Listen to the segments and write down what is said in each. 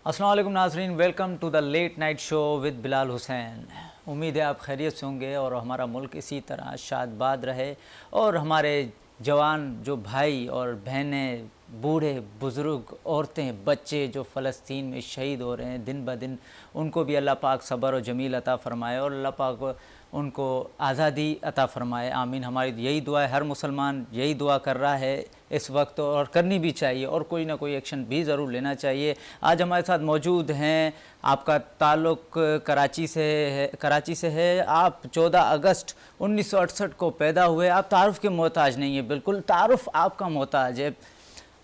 अस्सलाम वालेकुम नाज़रीन, welcome to the late night show with Bilal Hussain. उम्मीद है आप खैरियत से होंगे और हमारा मुल्क इसी तरह शादबाद रहे और हमारे जवान जो भाई और बहनें, बूढ़े बुज़ुर्ग, औरतें, बच्चे जो फ़लस्तीन में शहीद हो रहे हैं दिन ब दिन, उनको भी अल्लाह पाक सब्र और जमील अता फ़रमाए और अल्लाह पाक उनको आज़ादी अता फ़रमाए। आमीन। हमारी यही दुआ है, हर मुसलमान यही दुआ कर रहा है इस वक्त और करनी भी चाहिए और कोई ना कोई एक्शन भी ज़रूर लेना चाहिए। आज हमारे साथ मौजूद हैं, आपका ताल्लुक़ कराची से है। आप 14 अगस्त 1968 को पैदा हुए। आप तारुफ़ के मोहताज नहीं है, बिल्कुल तारुफ़ आपका मोहताज है।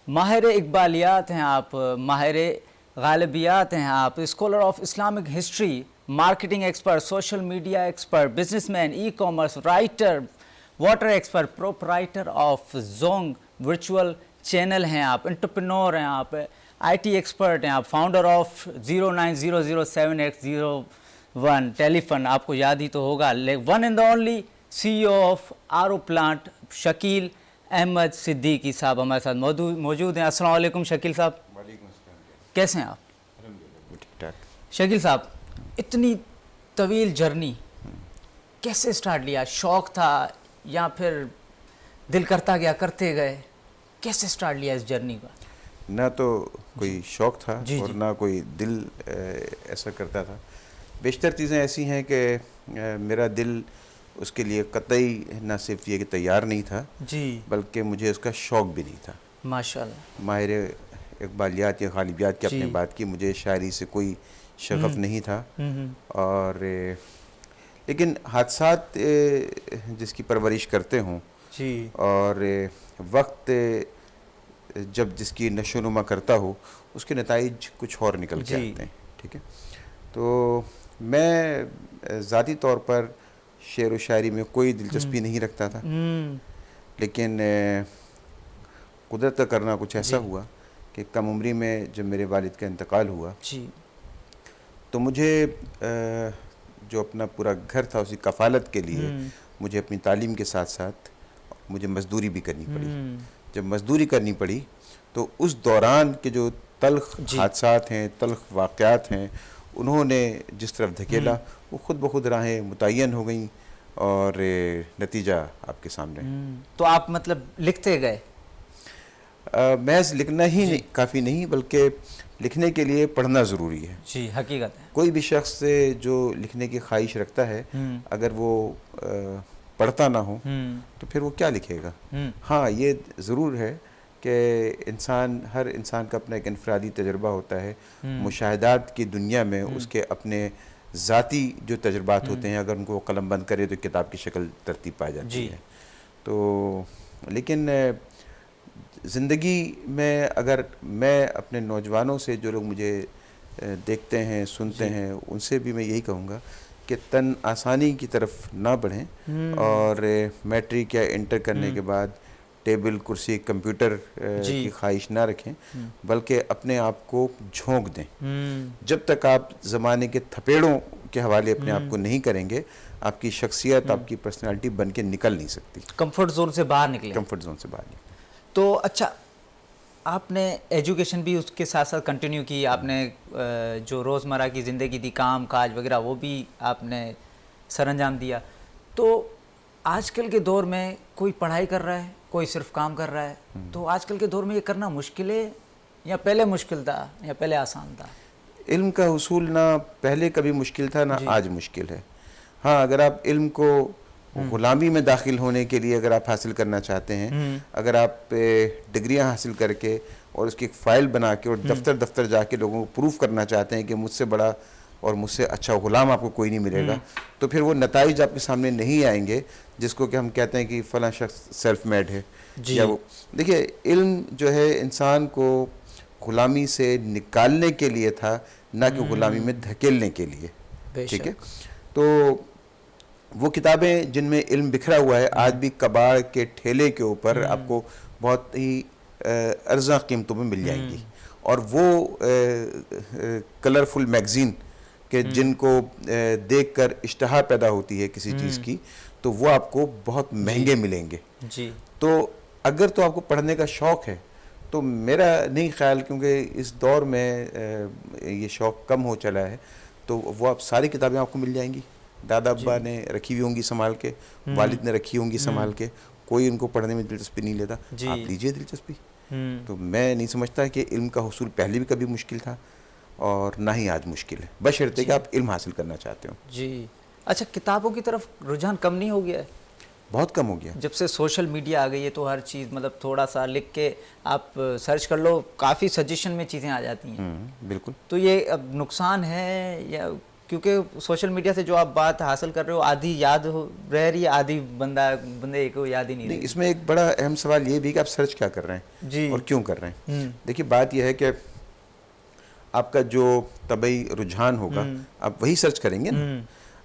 माहिर इकबालियात हैं आप, माहिर गालिबियात हैं आप, scholar of Islamic history, marketing expert, social media expert, businessman, e commerce writer, water expert, proprietor of Jong virtual channel हैं आप, एंटरप्रेन्योर हैं आप, आईटी एक्सपर्ट हैं आप, फाउंडर ऑफ 09007801 टेलीफोन आपको याद ही तो होगा, one and the only CEO of RO plant Shakeel Ahmed Siddiqui साहब हमारे साथ मौजूद हैं। अस्सलाम वालेकुम शकील साहब, कैसे हैं आप? ठीक ठाक। शकील साहब, इतनी तवील जर्नी कैसे स्टार्ट लिया? शौक़ था या फिर दिल करता गया करते गए? कैसे स्टार्ट लिया इस जर्नी का? ना तो कोई शौक़ था और जी। ना कोई दिल ऐसा करता था। बेशतर चीज़ें ऐसी हैं कि मेरा दिल उसके लिए कतई ना सिर्फ ये कि तैयार नहीं था जी, बल्कि मुझे उसका शौक़ भी नहीं था। माशाल्लाह। माहिर इकबालियात या गालिबियात की आपने जी। बात की, मुझे शायरी से कोई शगफ़ नहीं था। और लेकिन हादसात जिसकी परवरिश करते हों जी। और वक्त जब जिसकी नशोनुमा करता हो, उसके नताइज कुछ और निकल के आते हैं। ठीक है, तो मैं ज़ाती तौर पर शेर व शायरी में कोई दिलचस्पी नहीं रखता था, लेकिन कुदरत का करना कुछ ऐसा हुआ कि कम उम्री में जब मेरे वालिद का इंतकाल हुआ जी। तो मुझे जो अपना पूरा घर था उसकी कफ़ालत के लिए मुझे अपनी तालीम के साथ साथ मुझे मज़दूरी भी करनी पड़ी। जब मज़दूरी करनी पड़ी तो उस दौरान के जो तल्ख़ हादसात हैं, तल्ख़ वाक़यात हैं, उन्होंने जिस तरफ धकेला वो ख़ुद ब खुद राहें मुतय्यन हो गई और नतीजा आपके सामने। तो आप मतलब लिखते गए? महज लिखना ही नहीं काफ़ी नहीं, बल्कि लिखने के लिए पढ़ना ज़रूरी है। जी, हकीकत है। कोई भी शख्स से जो लिखने की ख्वाहिश रखता है, अगर वो पढ़ता ना हो तो फिर वो क्या लिखेगा? हाँ, ये ज़रूर है कि हर इंसान का अपना एक इनफरादी तजुर्बा होता है। मुशाहिदात की दुनिया में उसके अपने ज़ाती जो तजुर्बात होते हैं, अगर उनको कलम बंद करे तो किताब की शक्ल तरतीब पा जाती है। तो लेकिन ज़िंदगी में अगर मैं अपने नौजवानों से, जो लोग मुझे देखते हैं, सुनते हैं, उनसे भी मैं यही कहूँगा कि तन आसानी की तरफ ना बढ़ें और मैट्रिक या इंटर करने के बाद टेबल कुर्सी कंप्यूटर की ख्वाहिश ना रखें, बल्कि अपने आप को झोंक दें। जब तक आप ज़माने के थपेड़ों के हवाले अपने आप को नहीं करेंगे, आपकी शख्सियत, आपकी पर्सनालिटी बन के निकल नहीं सकती। कंफर्ट जोन से बाहर निकले। कंफर्ट जोन से बाहर निकले। तो अच्छा, आपने एजुकेशन भी उसके साथ साथ कंटिन्यू की, आपने जो रोज़मर्रा की ज़िंदगी थी, काम काज वगैरह, वो भी आपने सरअंजाम दिया। तो आजकल के दौर में कोई पढ़ाई कर रहा है, कोई सिर्फ काम कर रहा है, तो आजकल के दौर में ये करना मुश्किल है या पहले मुश्किल था या पहले आसान था? इल्म का हुसूल ना पहले कभी मुश्किल था ना आज मुश्किल है। हाँ, अगर आप इल्म को ग़ुलामी में दाखिल होने के लिए अगर आप हासिल करना चाहते हैं, अगर आप डिग्रियां हासिल करके और उसकी एक फ़ाइल बना के और दफ्तर दफ्तर जाके लोगों को प्रूफ करना चाहते हैं कि मुझसे बड़ा और मुझसे अच्छा ग़ुलाम आपको कोई नहीं मिलेगा, तो फिर वो नताइज आपके सामने नहीं आएंगे जिसको कि हम कहते हैं कि फ़लाँ शख्स सेल्फ मेड है। या वो देखिए, इल्म जो है इंसान को ग़ुलामी से निकालने के लिए था, ना कि ग़ुलामी में धकेलने के लिए। ठीक है, तो वो किताबें जिनमें इल्म बिखरा हुआ है, आज भी कबाड़ के ठेले के ऊपर आपको बहुत ही अर्ज़ा कीमतों में मिल जाएंगी। और वो कलरफुल मैगज़ीन के जिनको देखकर इश्तहा पैदा होती है किसी चीज़ की, तो वो आपको बहुत महंगे मिलेंगे। जी। तो अगर तो आपको पढ़ने का शौक़ है तो मेरा नहीं ख्याल, क्योंकि इस दौर में ये शौक़ कम हो चला है, तो वो आप सारी किताबें आपको मिल जाएंगी। दादा अब्बा ने रखी हुई होंगी संभाल के, वालिद ने रखी होंगी संभाल के, कोई उनको पढ़ने में दिलचस्पी नहीं लेता, आप लीजिए दिलचस्पी। तो मैं नहीं समझता कि इल्म का हुसूल पहले भी कभी मुश्किल था और ना ही आज मुश्किल है, बशर्ते कि आप इल्म हासिल करना चाहते हो। जी। अच्छा, किताबों की तरफ रुझान कम नहीं हो गया है? बहुत कम हो गया जब से सोशल मीडिया आ गई है तो हर चीज़, मतलब थोड़ा सा लिख के आप सर्च कर लो, काफ़ी सजेशन में चीज़ें आ जाती हैं। बिल्कुल। तो ये अब नुकसान है, या क्योंकि सोशल मीडिया से जो आप बात हासिल कर रहे हो आधी याद रह रही है, आधी बंदे को याद ही नहीं रही। इसमें एक बड़ा अहम सवाल ये भी कि आप सर्च क्या कर रहे हैं जी। और क्यों कर रहे हैं। देखिए, बात यह है कि आपका जो तबई रुझान होगा आप वही सर्च करेंगे ना।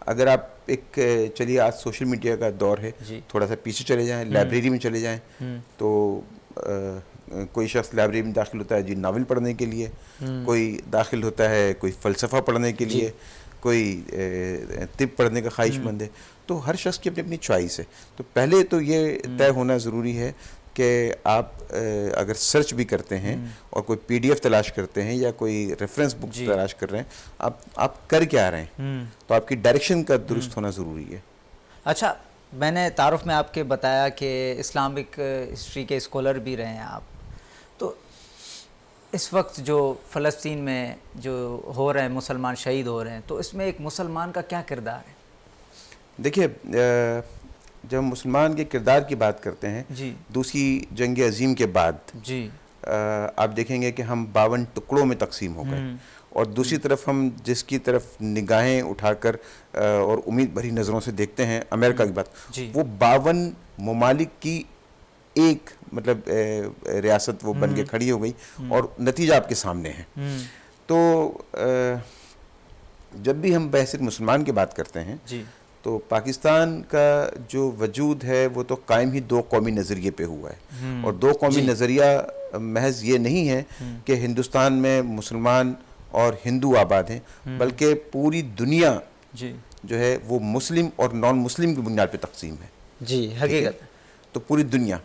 अगर आप चलिए आज सोशल मीडिया का दौर है, थोड़ा सा पीछे चले जाएं, लाइब्रेरी में चले जाएं, तो कोई शख्स लाइब्रेरी में दाखिल होता है जी नावल पढ़ने के लिए, कोई दाखिल होता है कोई फ़लसफ़ा पढ़ने के लिए, कोई तिब पढ़ने का ख्वाहिशमंद है। तो हर शख्स की अपनी अपनी चॉइस है। तो पहले तो ये तय होना ज़रूरी है कि आप अगर सर्च भी करते हैं और कोई PDF तलाश करते हैं या कोई रेफरेंस बुक तलाश कर रहे हैं, आप कर क्या रहे हैं, तो आपकी डायरेक्शन का दुरुस्त होना ज़रूरी है। अच्छा, मैंने तारुफ में आपके बताया कि इस्लामिक हिस्ट्री के स्कॉलर भी रहे हैं आप, तो इस वक्त जो फ़लस्तीन में जो हो रहे हैं, मुसलमान शहीद हो रहे हैं, तो इसमें एक मुसलमान का क्या किरदार है? देखिए, जब मुसलमान के किरदार की बात करते हैं, दूसरी जंग अजीम के बाद आप देखेंगे कि हम 52 टुकड़ों में तकसीम हो गए, और दूसरी तरफ हम जिसकी तरफ निगाहें उठाकर और उम्मीद भरी नज़रों से देखते हैं, अमेरिका की बात, वो 52 ममालिक की एक मतलब रियासत वो बन के खड़ी हो गई, और नतीजा आपके सामने है। तो जब भी हम बहसियत मुसलमान की बात करते हैं, तो पाकिस्तान का जो वजूद है वो तो कायम ही दो कौमी नज़रिए पे हुआ है, और दो कौमी नज़रिया महज ये नहीं है कि हिंदुस्तान में मुसलमान और हिंदू आबाद हैं, बल्कि पूरी दुनिया जो है वो मुस्लिम और नॉन मुस्लिम की बुनियाद पे तकसीम है। जी, हकीकत। तो पूरी दुनिया।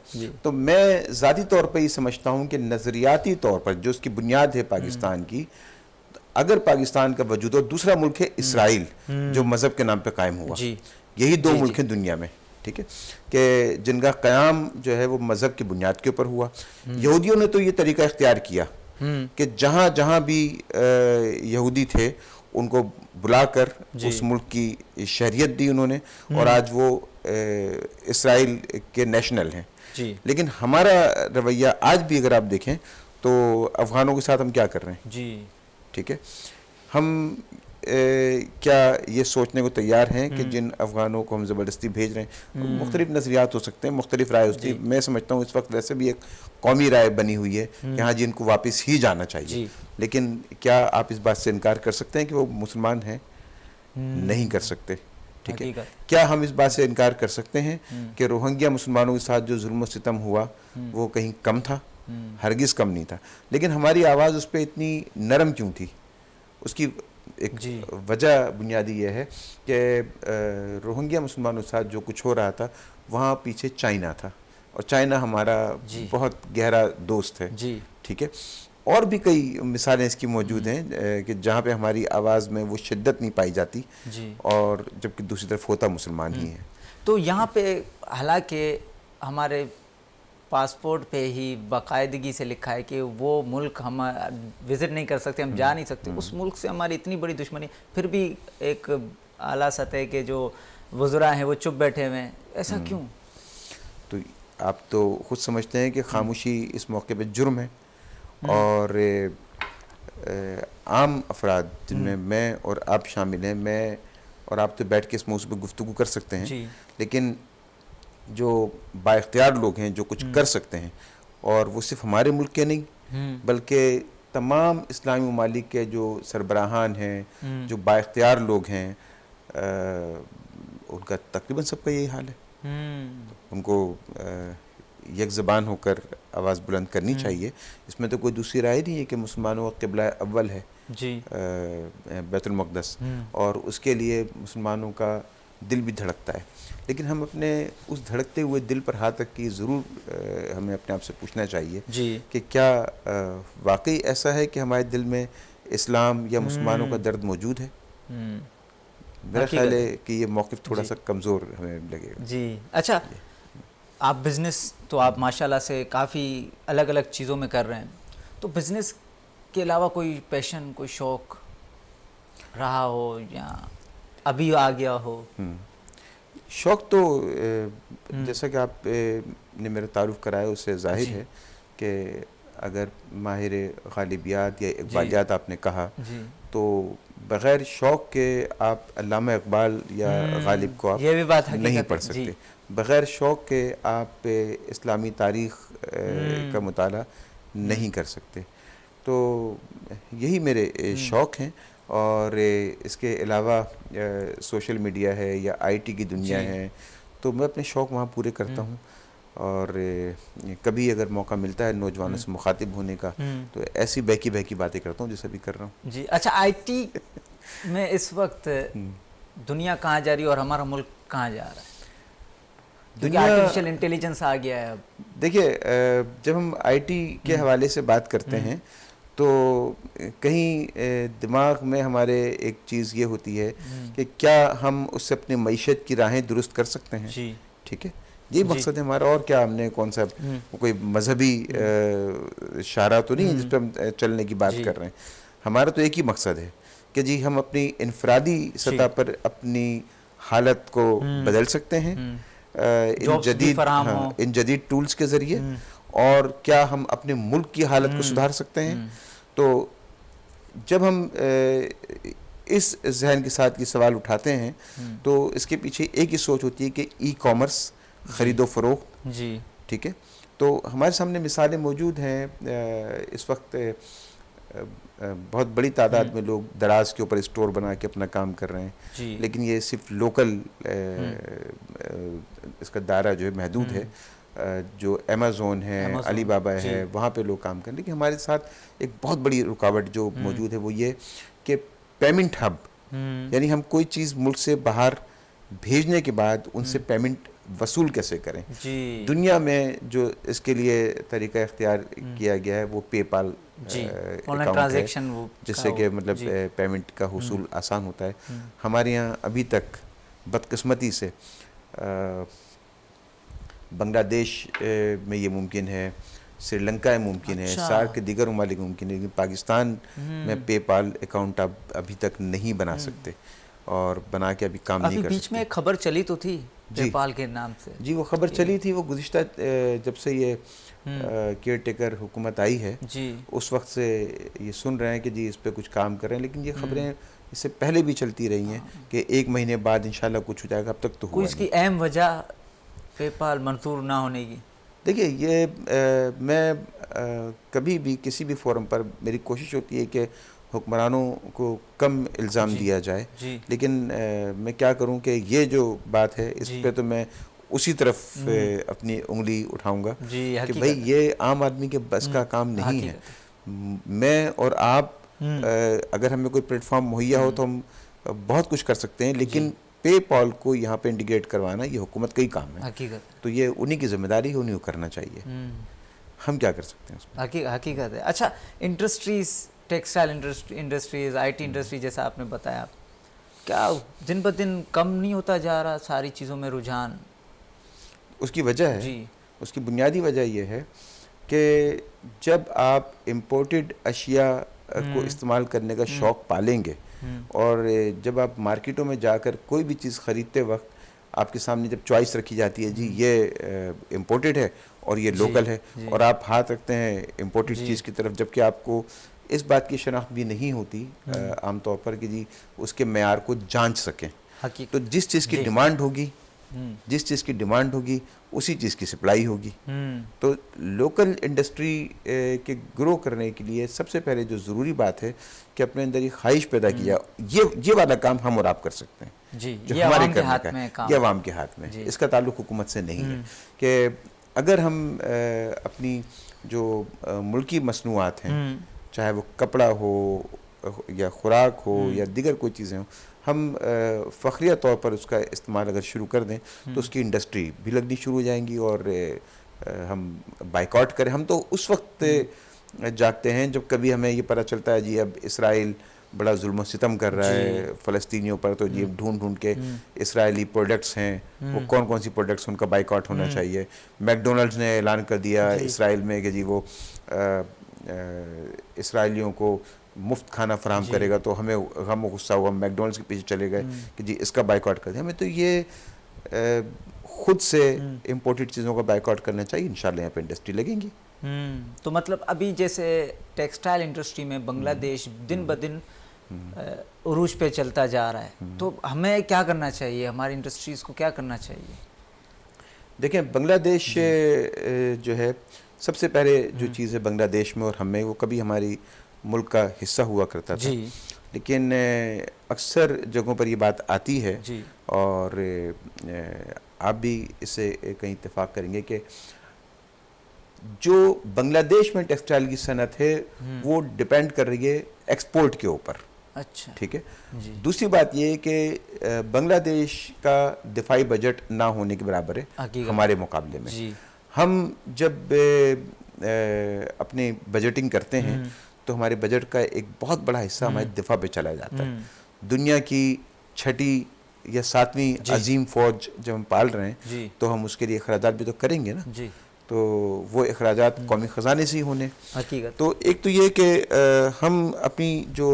तो मैं ज़ाती तौर पर ये समझता हूँ कि नज़रियाती तौर पर जो उसकी बुनियाद है पाकिस्तान की, अगर पाकिस्तान का वजूद, और दूसरा मुल्क है इसराइल जो मज़हब के नाम पे कायम हुआ, यही दो मुल्क हैं दुनिया में, ठीक है, कि जिनका क़याम जो है वो मज़हब की बुनियाद के ऊपर हुआ। यहूदियों ने तो ये तरीका इख्तियार किया कि जहाँ जहाँ भी यहूदी थे उनको बुलाकर उस मुल्क की शहरियत दी उन्होंने, और आज वो इसराइल के नेशनल हैं। लेकिन हमारा रवैया आज भी अगर आप देखें तो अफ़गानों के साथ हम क्या कर रहे हैं जी, ठीक है, हम क्या ये सोचने को तैयार हैं कि जिन अफ़गानों को हम ज़बरदस्ती भेज रहे हैं, मुख्तलिफ नज़रियात हो सकते हैं, मुख्तलिफ राय होती है। मैं समझता हूँ इस वक्त वैसे भी एक कौमी राय बनी हुई है कि हाँ जी इनको वापस ही जाना चाहिए, लेकिन क्या आप इस बात से इनकार कर सकते हैं कि वो मुसलमान हैं? नहीं कर सकते, ठीक है। क्या हम इस बात से इनकार कर सकते हैं कि रोहिंग्या मुसलमानों के साथ जो जुल्म सितम हुआ वो कहीं कम था? हरगिज़ कम नहीं था। लेकिन हमारी आवाज़ उस पर इतनी नरम क्यों थी? उसकी एक वजह बुनियादी ये है कि रोहिंग्या मुसलमानों के साथ जो कुछ हो रहा था वहाँ पीछे चाइना था, और चाइना हमारा बहुत गहरा दोस्त है, ठीक है। और भी कई मिसालें इसकी मौजूद हैं कि जहाँ पे हमारी आवाज़ में वो शिद्दत नहीं पाई जाती, और जबकि दूसरी तरफ होता मुसलमान ही है। तो यहाँ पे हालांकि हमारे पासपोर्ट पे ही बाकायदगी से लिखा है कि वो मुल्क हम विज़िट नहीं कर सकते, हम जा नहीं सकते, उस मुल्क से हमारी इतनी बड़ी दुश्मनी, फिर भी एक आला सतह के जो वज़रा हैं वो चुप बैठे हुए हैं, ऐसा क्यों? तो आप तो खुद समझते हैं कि खामोशी इस मौके पे जुर्म है, और आम अफराद जिनमें मैं और आप शामिल हैं, मैं और आप तो बैठ के इस मौजू पर गुफ्तगू कर सकते हैं, लेकिन जो बाइख्तियार लोग हैं जो कुछ कर सकते हैं, और वो सिर्फ हमारे मुल्क के नहीं बल्कि तमाम इस्लामी ममालिक के जो सरबराहान हैं, जो बाइख्तियार लोग हैं, उनका तकरीबन सबका यही हाल है। उनको एक ज़बान होकर आवाज़ बुलंद करनी चाहिए। इसमें तो कोई दूसरी राय नहीं है कि मुसलमानों का क़िबला अव्वल है बैतुल मक़दस, और उसके लिए मुसलमानों का दिल भी धड़कता है। लेकिन हम अपने उस धड़कते हुए दिल पर हाथ रख के ज़रूर हमें अपने आप से पूछना चाहिए जी कि क्या वाकई ऐसा है कि हमारे दिल में इस्लाम या मुसलमानों का दर्द मौजूद है। मेरा ख्याल है कि ये मौक़िफ़ थोड़ा सा कमज़ोर हमें लगेगा। जी। अच्छा, आप बिज़नेस तो आप माशाल्लाह से काफ़ी अलग अलग चीज़ों में कर रहे हैं, तो बिज़नेस के अलावा कोई पैशन, कोई शौक़ रहा हो या अभी आ गया हो? शौक़ तो जैसा कि आप ने मेरा तारुफ़ कराया उससे ज़ाहिर है कि अगर माहिर ग़ालिबियात या इक़बालियात आपने कहा तो बग़ैर शौक़ के आप अल्लामा इक़बाल या ग़ालिब को आप ये भी बात नहीं पढ़ सकते। बग़ैर शौक़ के आप इस्लामी तारीख़ का मुताला नहीं कर सकते। तो यही मेरे शौक़ हैं। और इसके अलावा सोशल मीडिया है या आईटी की दुनिया है, तो मैं अपने शौक़ वहाँ पूरे करता हूँ। और कभी अगर मौका मिलता है नौजवानों से मुखातिब होने का तो ऐसी बहकी बहकी बातें करता हूँ जैसे भी कर रहा हूँ। जी। अच्छा, आईटी में इस वक्त दुनिया कहाँ जा रही है और हमारा मुल्क कहाँ जा रहा है? दुनिया आर्टिफिशियल इंटेलिजेंस आ गया है अब। देखिए, जब हम आईटी के हवाले से बात करते हैं तो कहीं दिमाग में हमारे एक चीज़ ये होती है कि क्या हम उससे अपनी मईशत की राहें दुरुस्त कर सकते हैं। ठीक है, ये मकसद है हमारा। और क्या, हमने कौन सा कोई मजहबी इशारा तो नहीं है जिस पर हम चलने की बात कर रहे हैं। हमारा तो एक ही मकसद है कि जी हम अपनी इनफरादी सतह पर अपनी हालत को बदल सकते हैं इन जदीद टूल्स के ज़रिए, और क्या हम अपने मुल्क की हालत को सुधार सकते हैं। तो जब हम इस जहन के साथ ये सवाल उठाते हैं तो इसके पीछे एक ही सोच होती है कि ई कॉमर्स, ख़रीदो फरोख्त। जी ठीक है, तो हमारे सामने मिसालें मौजूद हैं। इस वक्त बहुत बड़ी तादाद में लोग दराज के ऊपर स्टोर बना के अपना काम कर रहे हैं, लेकिन ये सिर्फ लोकल इसका दायरा जो है महदूद है। जो अमेज़ोन है, अलीबाबा है, वहाँ पे लोग काम करें। लेकिन हमारे साथ एक बहुत बड़ी रुकावट जो मौजूद है वो ये कि पेमेंट हब, यानी हम कोई चीज़ मुल्क से बाहर भेजने के बाद उनसे पेमेंट वसूल कैसे करें। दुनिया में जो इसके लिए तरीका इख्तियार किया गया है वो पेपाल अकाउंट है, जिससे कि मतलब पेमेंट का हुसूल आसान होता है। हमारे यहाँ अभी तक बदकिस्मती से बांग्लादेश में ये मुमकिन है, श्रीलंका में मुमकिन है, सार्क के दीगर ममालिक मुमकिन है, लेकिन पाकिस्तान में पेपाल अकाउंट आप अभी तक नहीं बना सकते और बना के अभी काम नहीं कर सकते। बीच में एक खबर चली तो थी पेपाल के नाम से। जी, वो खबर चली थी। वो गुज़िश्ता जब से ये केयर टेकर हुकूमत आई है उस वक्त से ये सुन रहे हैं कि जी इस पर कुछ काम कर रहे हैं, लेकिन ये खबरें इससे पहले भी चलती रही हैं कि 1 महीने बाद इंशाल्लाह कुछ हो जाएगा। अब तक तो हुआ नहीं। इसकी अहम वजह पेपाल मंजूर ना होने की? देखिए, ये मैं कभी भी किसी भी फोरम पर मेरी कोशिश होती है कि हुक्मरानों को कम इल्ज़ाम दिया जाए, लेकिन मैं क्या करूं कि ये जो बात है इस पे तो मैं उसी तरफ अपनी उंगली उठाऊंगा कि भाई ये आम आदमी के बस का काम नहीं है। मैं और आप अगर हमें कोई प्लेटफॉर्म मुहैया हो तो हम बहुत कुछ कर सकते हैं, लेकिन पेपाल को यहाँ पे इंडिकेट करवाना ये हुकूमत का ही काम है। हकीकत। तो ये उन्हीं की जिम्मेदारी है, उन्हीं को करना चाहिए। हम क्या कर सकते हैं उसमें? हकीकत है। अच्छा, industries, textile industries, IT industry जैसा आपने बताया, क्या दिन ब दिन कम नहीं होता जा रहा सारी चीज़ों में रुझान? उसकी वजह है, उसकी बुनियादी वजह यह है कि जब आप इम्पोर्टेड अशिया को इस्तेमाल करने का शौक़ पालेंगे और जब आप मार्केटों में जाकर कोई भी चीज़ ख़रीदते वक्त आपके सामने जब चॉइस रखी जाती है, जी ये इम्पोर्टेड है और ये लोकल है, और आप हाथ रखते हैं इम्पोर्टेड चीज़ की तरफ, जबकि आपको इस बात की शनाख्त भी नहीं होती आमतौर पर कि जी उसके मेयार को जांच सकें। तो जिस चीज़ की डिमांड होगी, जिस चीज़ की डिमांड होगी उसी चीज़ की सप्लाई होगी। तो लोकल इंडस्ट्री के ग्रो करने के लिए सबसे पहले जो ज़रूरी बात है कि अपने अंदर ये ख्वाहिश पैदा किया, ये वाला काम हम और आप कर सकते हैं जी, जो हमारे करने का है, ये अवाम के हाथ में। इसका ताल्लुक हुकूमत से नहीं है कि अगर हम अपनी जो मुल्की मसनूआत हैं, चाहे वो कपड़ा हो, या खुराक हो या दीगर कोई चीज़ें हो, हम फ़ख्रिया तौर पर उसका इस्तेमाल अगर शुरू कर दें तो उसकी इंडस्ट्री भी लगनी शुरू हो जाएंगी और हम बाइकआउट करें। हम तो उस वक्त जागते हैं जब कभी हमें ये पता चलता है जी अब इसराइल बड़ा जुल्म सितम कर रहा है फ़लस्तीनियों पर, तो जी ढूंढ ढूंढ के इसराइली प्रोडक्ट्स हैं वो कौन कौन सी प्रोडक्ट्स उनका बाइकआउट होना चाहिए। मैकडोनल्ड्स ने ऐलान कर दिया इसराइल में कि जी वो इसराइलियों को मुफ्त खाना फराहम करेगा, तो हमें गम गुस्सा हुआ, मैकडोनल्ड्स के पीछे चले गए कि जी इसका बाइकआउट कर दिया। हमें तो ये खुद से इम्पोर्टेड चीज़ों का बाइकआउट करना चाहिए, इंशाल्लाह यहाँ पे इंडस्ट्री लगेंगी। तो मतलब अभी जैसे टेक्सटाइल इंडस्ट्री में बांग्लादेश दिन ब दिन उरूज पे चलता जा रहा है, तो हमें क्या करना चाहिए, हमारी इंडस्ट्रीज़ को क्या करना चाहिए? देखें, बांग्लादेश जो है सबसे पहले जो चीज़ है बांग्लादेश में और हमें, वो कभी हमारी मुल्क का हिस्सा हुआ करता था, लेकिन अक्सर जगहों पर ये बात आती है और आप भी इससे कहीं इत्तेफाक करेंगे कि जो बांग्लादेश में टेक्सटाइल की सनत है वो डिपेंड कर रही है एक्सपोर्ट के ऊपर। अच्छा, ठीक है। दूसरी बात ये है कि बांग्लादेश का दिफाई बजट ना होने के बराबर है हमारे मुकाबले में। हम जब अपनी बजटिंग करते हैं तो हमारे बजट का एक बहुत बड़ा हिस्सा हमारे दिफा पे चला जाता है। दुनिया की 6ठी या 7वीं अजीम फौज जब हम पाल रहे हैं तो हम उसके लिए अखराजात भी तो करेंगे ना, तो वो अखराजात कौमी ख़जाने से ही होने। तो एक तो ये कि हम अपनी जो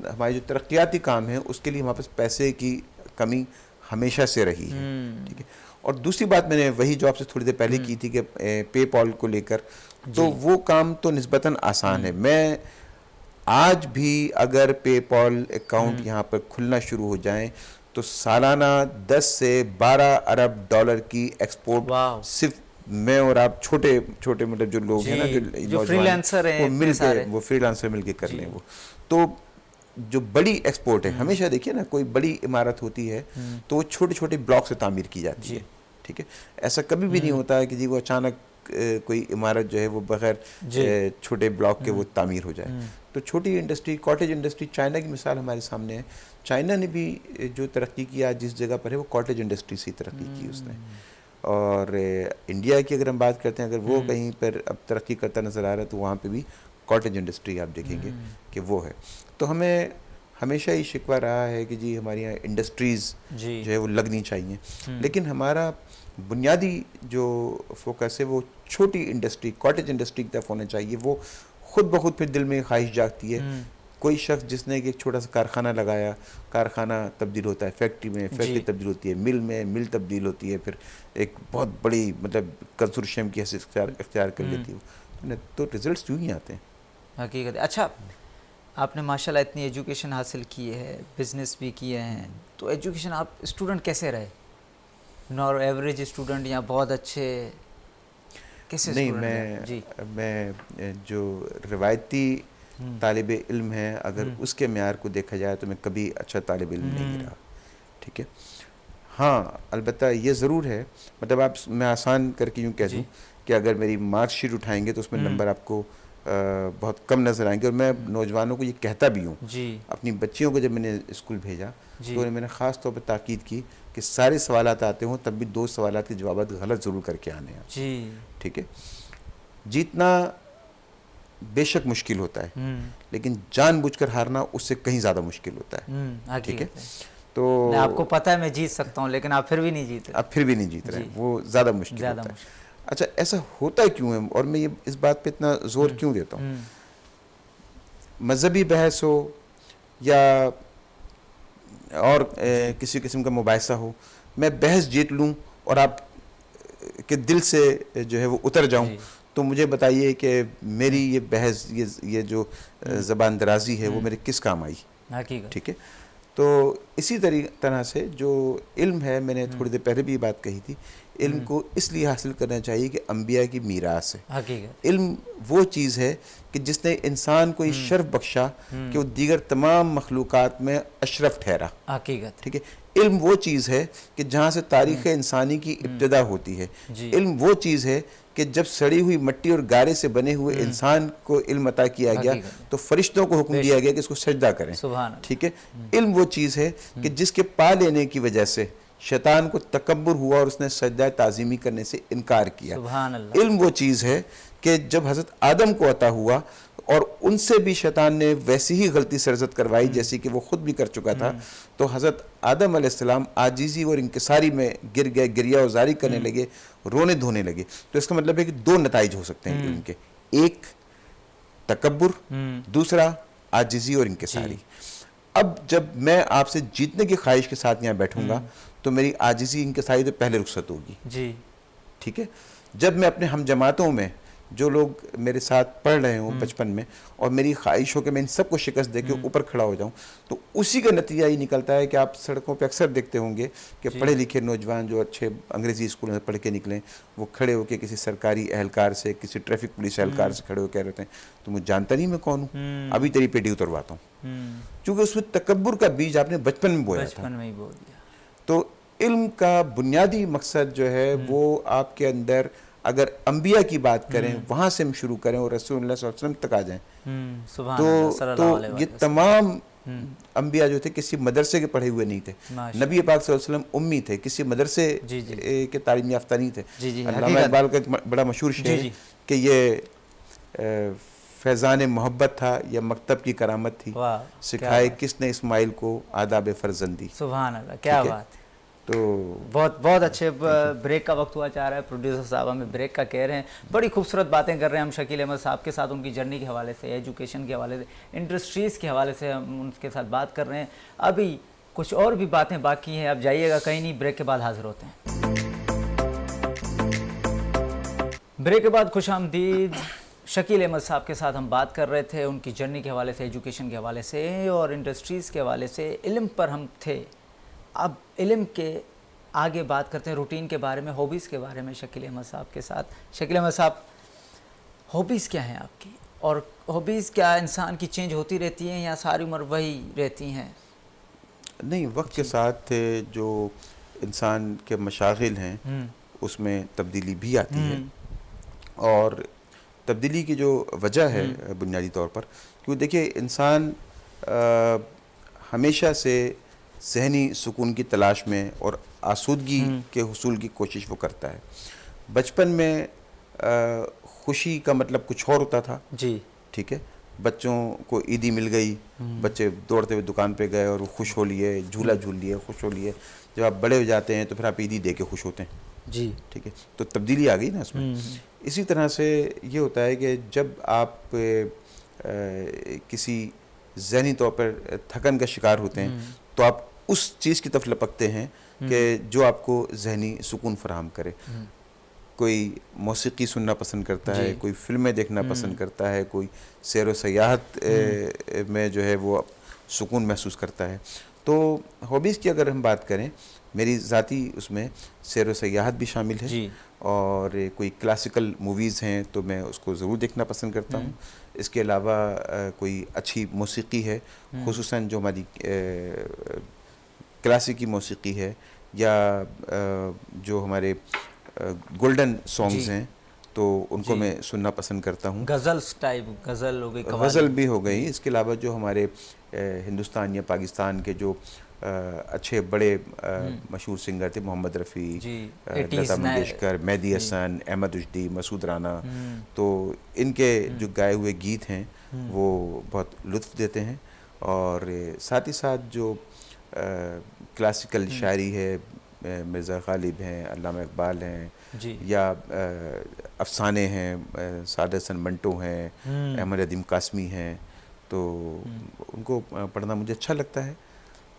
हमारी जो तरक्याती काम है उसके लिए हमारे पास पैसे की कमी हमेशा से रही है। ठीक है। और दूसरी बात मैंने वही जो आपसे थोड़ी देर पहले की थी कि पेपॉल को लेकर, तो वो काम तो निस्बतन आसान है। मैं आज भी अगर पेपॉल अकाउंट यहाँ पर खुलना शुरू हो जाए तो सालाना 10 से 12 अरब डॉलर की एक्सपोर्ट सिर्फ मैं और आप छोटे छोटे मतलब जो लोग हैं ना, जो फ्रीलांसर हैं, वो फ्रीलांसर मिलके कर लें। वो तो जो बड़ी एक्सपोर्ट है, हमेशा देखिए ना कोई बड़ी इमारत होती है तो वो छोटे छोटे ब्लॉक से तामीर की जाती है। ठीक है। ऐसा कभी भी नहीं होता है कि जी वो अचानक कोई इमारत जो है वो बगैर छोटे ब्लॉक के वो तामीर हो जाए। तो छोटी इंडस्ट्री, कॉटेज इंडस्ट्री, चाइना की मिसाल हमारे सामने है। चाइना ने भी जो तरक्की की आज जिस जगह पर है वो कॉटेज इंडस्ट्री से तरक्की की उसने। और इंडिया की अगर हम बात करते हैं, अगर वो कहीं पर अब तरक्की करता नज़र आ रहा है तो वहाँ पे भी कॉटेज इंडस्ट्री आप देखेंगे कि वो है। तो हमें हमेशा ही शिकवा रहा है कि जी हमारे यहाँ इंडस्ट्रीज़ जो है वो लगनी चाहिए, लेकिन हमारा बुनियादी जो फोकस है वो छोटी इंडस्ट्री, कॉटेज इंडस्ट्री की तरफ होना चाहिए। वो खुद ब खुद फिर दिल में ख्वाहिश जागती है। कोई शख्स जिसने एक छोटा सा कारखाना लगाया, कारखाना तब्दील होता है फैक्ट्री में, फैक्ट्री तब्दील होती है मिल में, मिल तब्दील होती है फिर एक बहुत बड़ी मतलब कंसोर्शियम की हैसियत इख्तियार कर लेती है। तो रिजल्ट्स यूँ ही आते हैं। हकीकत। अच्छा, आपने माशाल्लाह इतनी एजुकेशन हासिल की है, बिज़नेस भी किए हैं, तो एजुकेशन आप स्टूडेंट कैसे रहे? नॉर एवरेज स्टूडेंट या बहुत अच्छे कैसे? नहीं, मैं जो रिवायती तालिब इल्म है अगर उसके म्यार को देखा जाए तो मैं कभी अच्छा तालिब इल्म नहीं रहा। ठीक है। हाँ, अलबत्ता ये ज़रूर है, मतलब आप, मैं आसान करके यूँ कह दूँ कि अगर मेरी मार्कशीट उठाएंगे तो उसमें नंबर आपको बहुत कम नज़र आएंगे। और मैं नौजवानों को ये कहता भी हूँ, अपनी बच्चियों को जब मैंने स्कूल भेजा तो मैंने ख़ास तौर पर ताकीद की कि सारे सवालात आते हों तब भी 2 सवालात के जवाब गलत ज़रूर करके आने हैं। ठीक है। जीतना बेशक मुश्किल होता है लेकिन जानबूझकर हारना उससे कहीं ज़्यादा मुश्किल होता है। ठीक है। तो आपको पता है मैं जीत सकता हूँ लेकिन आप फिर भी नहीं जीत रहे, आप फिर भी नहीं जीत रहे, वो ज़्यादा मुश्किल होता है। अच्छा, ऐसा होता क्यों है और मैं ये इस बात पे इतना ज़ोर क्यों देता हूँ? मजहबी बहस हो या और किसी किस्म का मुबाहिसा हो, मैं बहस जीत लूँ और आप के दिल से जो है वो उतर जाऊँ, तो मुझे बताइए कि मेरी ये बहस, ये जो ज़बान दराजी है वो मेरे किस काम आई? ठीक है। तो इसी तरह से जो इल्म है, मैंने थोड़ी देर पहले भी ये बात कही थी, इल्म को इसलिए हासिल करना चाहिए कि अंबिया की मीरास है। इल्म वो चीज़ है कि जिसने इंसान को ये शर्फ बख्शा कि वो दीगर तमाम मखलूक़ात में अशरफ ठहरा। ठीक है। इल्म वो चीज़ है कि जहाँ से तारीख़ इंसानी की इब्तिदा होती है। इल्म वो चीज़ है कि जब सड़ी हुई मिट्टी और गारे से बने हुए इंसान को इल्म अता किया गया तो फरिश्तों को हुक्म दिया गया कि इसको सजदा करें। ठीक है, इल्म वो चीज़ है कि जिसके पा लेने की वजह से शैतान को तकब्बुर हुआ और उसने सजदा ताज़ीमी करने से इनकार किया। इल्म वो चीज़ है कि जब हज़रत आदम को अता हुआ और उनसे भी शैतान ने वैसी ही गलती सरजद करवाई जैसी कि वो खुद भी कर चुका था, तो हज़रत आदम अलैहिस्सलाम आजीज़ी और इंकिसारी में गिर गए, गिरिया उजारी करने लगे, रोने धोने लगे। तो इसका मतलब है कि दो नताइज हो सकते हैं इल्म के, एक तकब्बुर, दूसरा आजीज़ी और इंकिसारी। अब जब मैं आपसे जीतने की ख्वाहिश के साथ यहाँ बैठूंगा तो मेरी आजीज़ी इंकिसारी तो पहले रुखसत होगी जी। ठीक है, जब मैं अपने हम जमातों में जो लोग मेरे साथ पढ़ रहे हों बचपन में और मेरी ख्वाहिश हो कि मैं इन सबको शिकस्त दे के ऊपर खड़ा हो जाऊं, तो उसी का नतीजा ये निकलता है कि आप सड़कों पे अक्सर देखते होंगे कि पढ़े लिखे नौजवान जो अच्छे अंग्रेज़ी स्कूलों में पढ़ के निकलें, वो खड़े होकर किसी सरकारी एहलकार से, किसी ट्रैफिक पुलिस एहलकार से खड़े होकर कह रहे हैं तो मुझे जानता नहीं मैं कौन हूँ, अभी तेरी पेटी उतरवाता हूँ। क्योंकि उसमें तकब्बुर का बीज आपने बचपन में बोया था। तो इल्म का बुनियादी मकसद जो है वो आपके अंदर, अगर अंबिया की बात करें वहाँ से हम शुरू करें और रसूलुल्लाह सल्लल्लाहु अलैहि वसल्लम तक आ जाएं, तो ये तमाम अंबिया जो थे किसी मदरसे के पढ़े हुए नहीं थे। नबी पाक सल्लल्लाहु अलैहि वसल्लम उम्मी थे, किसी मदरसे के तालीम याफ्ता नहीं थे। अल्लामा इकबाल का बड़ा मशहूर शेर है कि ये फैज़ान मोहब्बत था या मकतब की करामत थी, सिखाए किसने इस्माइल को आदाब फर्जंदी। सुभान अल्लाह, क्या बात। तो बहुत बहुत अच्छे। ब्रेक का वक्त हुआ जा रहा है, प्रोड्यूसर साहब हमें ब्रेक का कह रहे हैं। बड़ी खूबसूरत बातें कर रहे हैं हम शकील अहमद साहब के साथ, उनकी जर्नी के हवाले से, एजुकेशन के हवाले से, इंडस्ट्रीज़ के हवाले से हम उनके साथ बात कर रहे हैं। अभी कुछ और भी बातें बाकी हैं, आप जाइएगा कहीं नहीं, ब्रेक के बाद हाजिर होते हैं। ब्रेक के बाद खुशामदीद। शकील अहमद साहब के साथ हम बात कर रहे थे उनकी जर्नी के हवाले से, एजुकेशन के हवाले से और इंडस्ट्रीज़ के हवाले से। इल्म पर हम थे, अब इल्म के आगे बात करते हैं रूटीन के बारे में, हॉबीज़ के बारे में शकील अहमद साहब के साथ। शकील अहमद साहब, हॉबीज़ क्या हैं आपकी, और हॉबीज़ क्या इंसान की चेंज होती रहती हैं या सारी उम्र वही रहती हैं? नहीं, वक्त के साथ जो इंसान के मशागिल हैं उसमें तब्दीली भी आती है, और तब्दीली की जो वजह है बुनियादी तौर पर, क्योंकि देखिए इंसान हमेशा से ज़हनी सुकून की तलाश में और आसूदगी के हुसूल की कोशिश वो करता है। बचपन में खुशी का मतलब कुछ और होता था जी। ठीक है, बच्चों को ईदी मिल गई, बच्चे दौड़ते हुए दुकान पे गए और वो खुश हो लिए, झूला झूल लिए, खुश हो लिए। जब आप बड़े हो जाते हैं तो फिर आप ईदी दे के खुश होते हैं जी। ठीक है, तो तब्दीली आ गई ना उसमें। इसी तरह से ये होता है कि जब आप किसी ज़हनी तौर पर थकन का शिकार होते हैं तो आप उस चीज़ की तरफ लपकते हैं कि जो आपको ज़हनी सुकून फराहम करे। कोई मौसीकी सुनना पसंद करता है, कोई फ़िल्में देखना पसंद करता है, कोई सैर व सयाहत में जो है वो सुकून महसूस करता है। तो हॉबीज़ की अगर हम बात करें, मेरी ज़ाती उसमें सैर व सयाहत भी शामिल है, और कोई क्लासिकल मूवीज़ हैं तो मैं उसको ज़रूर देखना पसंद करता हूँ। इसके अलावा कोई अच्छी मौसीकी है, खुसूसन जो हमारी क्लासिकी मौसीकी है या जो हमारे गोल्डन सॉन्ग्स हैं तो उनको मैं सुनना पसंद करता हूँ। गज़ल्स टाइप, गज़ल हो गई, गज़ल भी हो गई। इसके अलावा जो हमारे हिंदुस्तान या पाकिस्तान के जो अच्छे बड़े मशहूर सिंगर थे, मोहम्मद रफ़ी, लता मंगेशकर, मेहदी हसन, अहमद रुश्दी, मसूद राना, तो इनके जो गाए हुए गीत हैं वो बहुत लुत्फ़ देते हैं। और साथ ही साथ जो क्लासिकल शायरी है, मिर्ज़ा गालिब हैं, अल्लामा इकबाल हैं, या अफ़साने हैं, सादत हसन मंटो हैं, अहमद अदीम कासमी हैं, तो उनको पढ़ना मुझे अच्छा लगता है।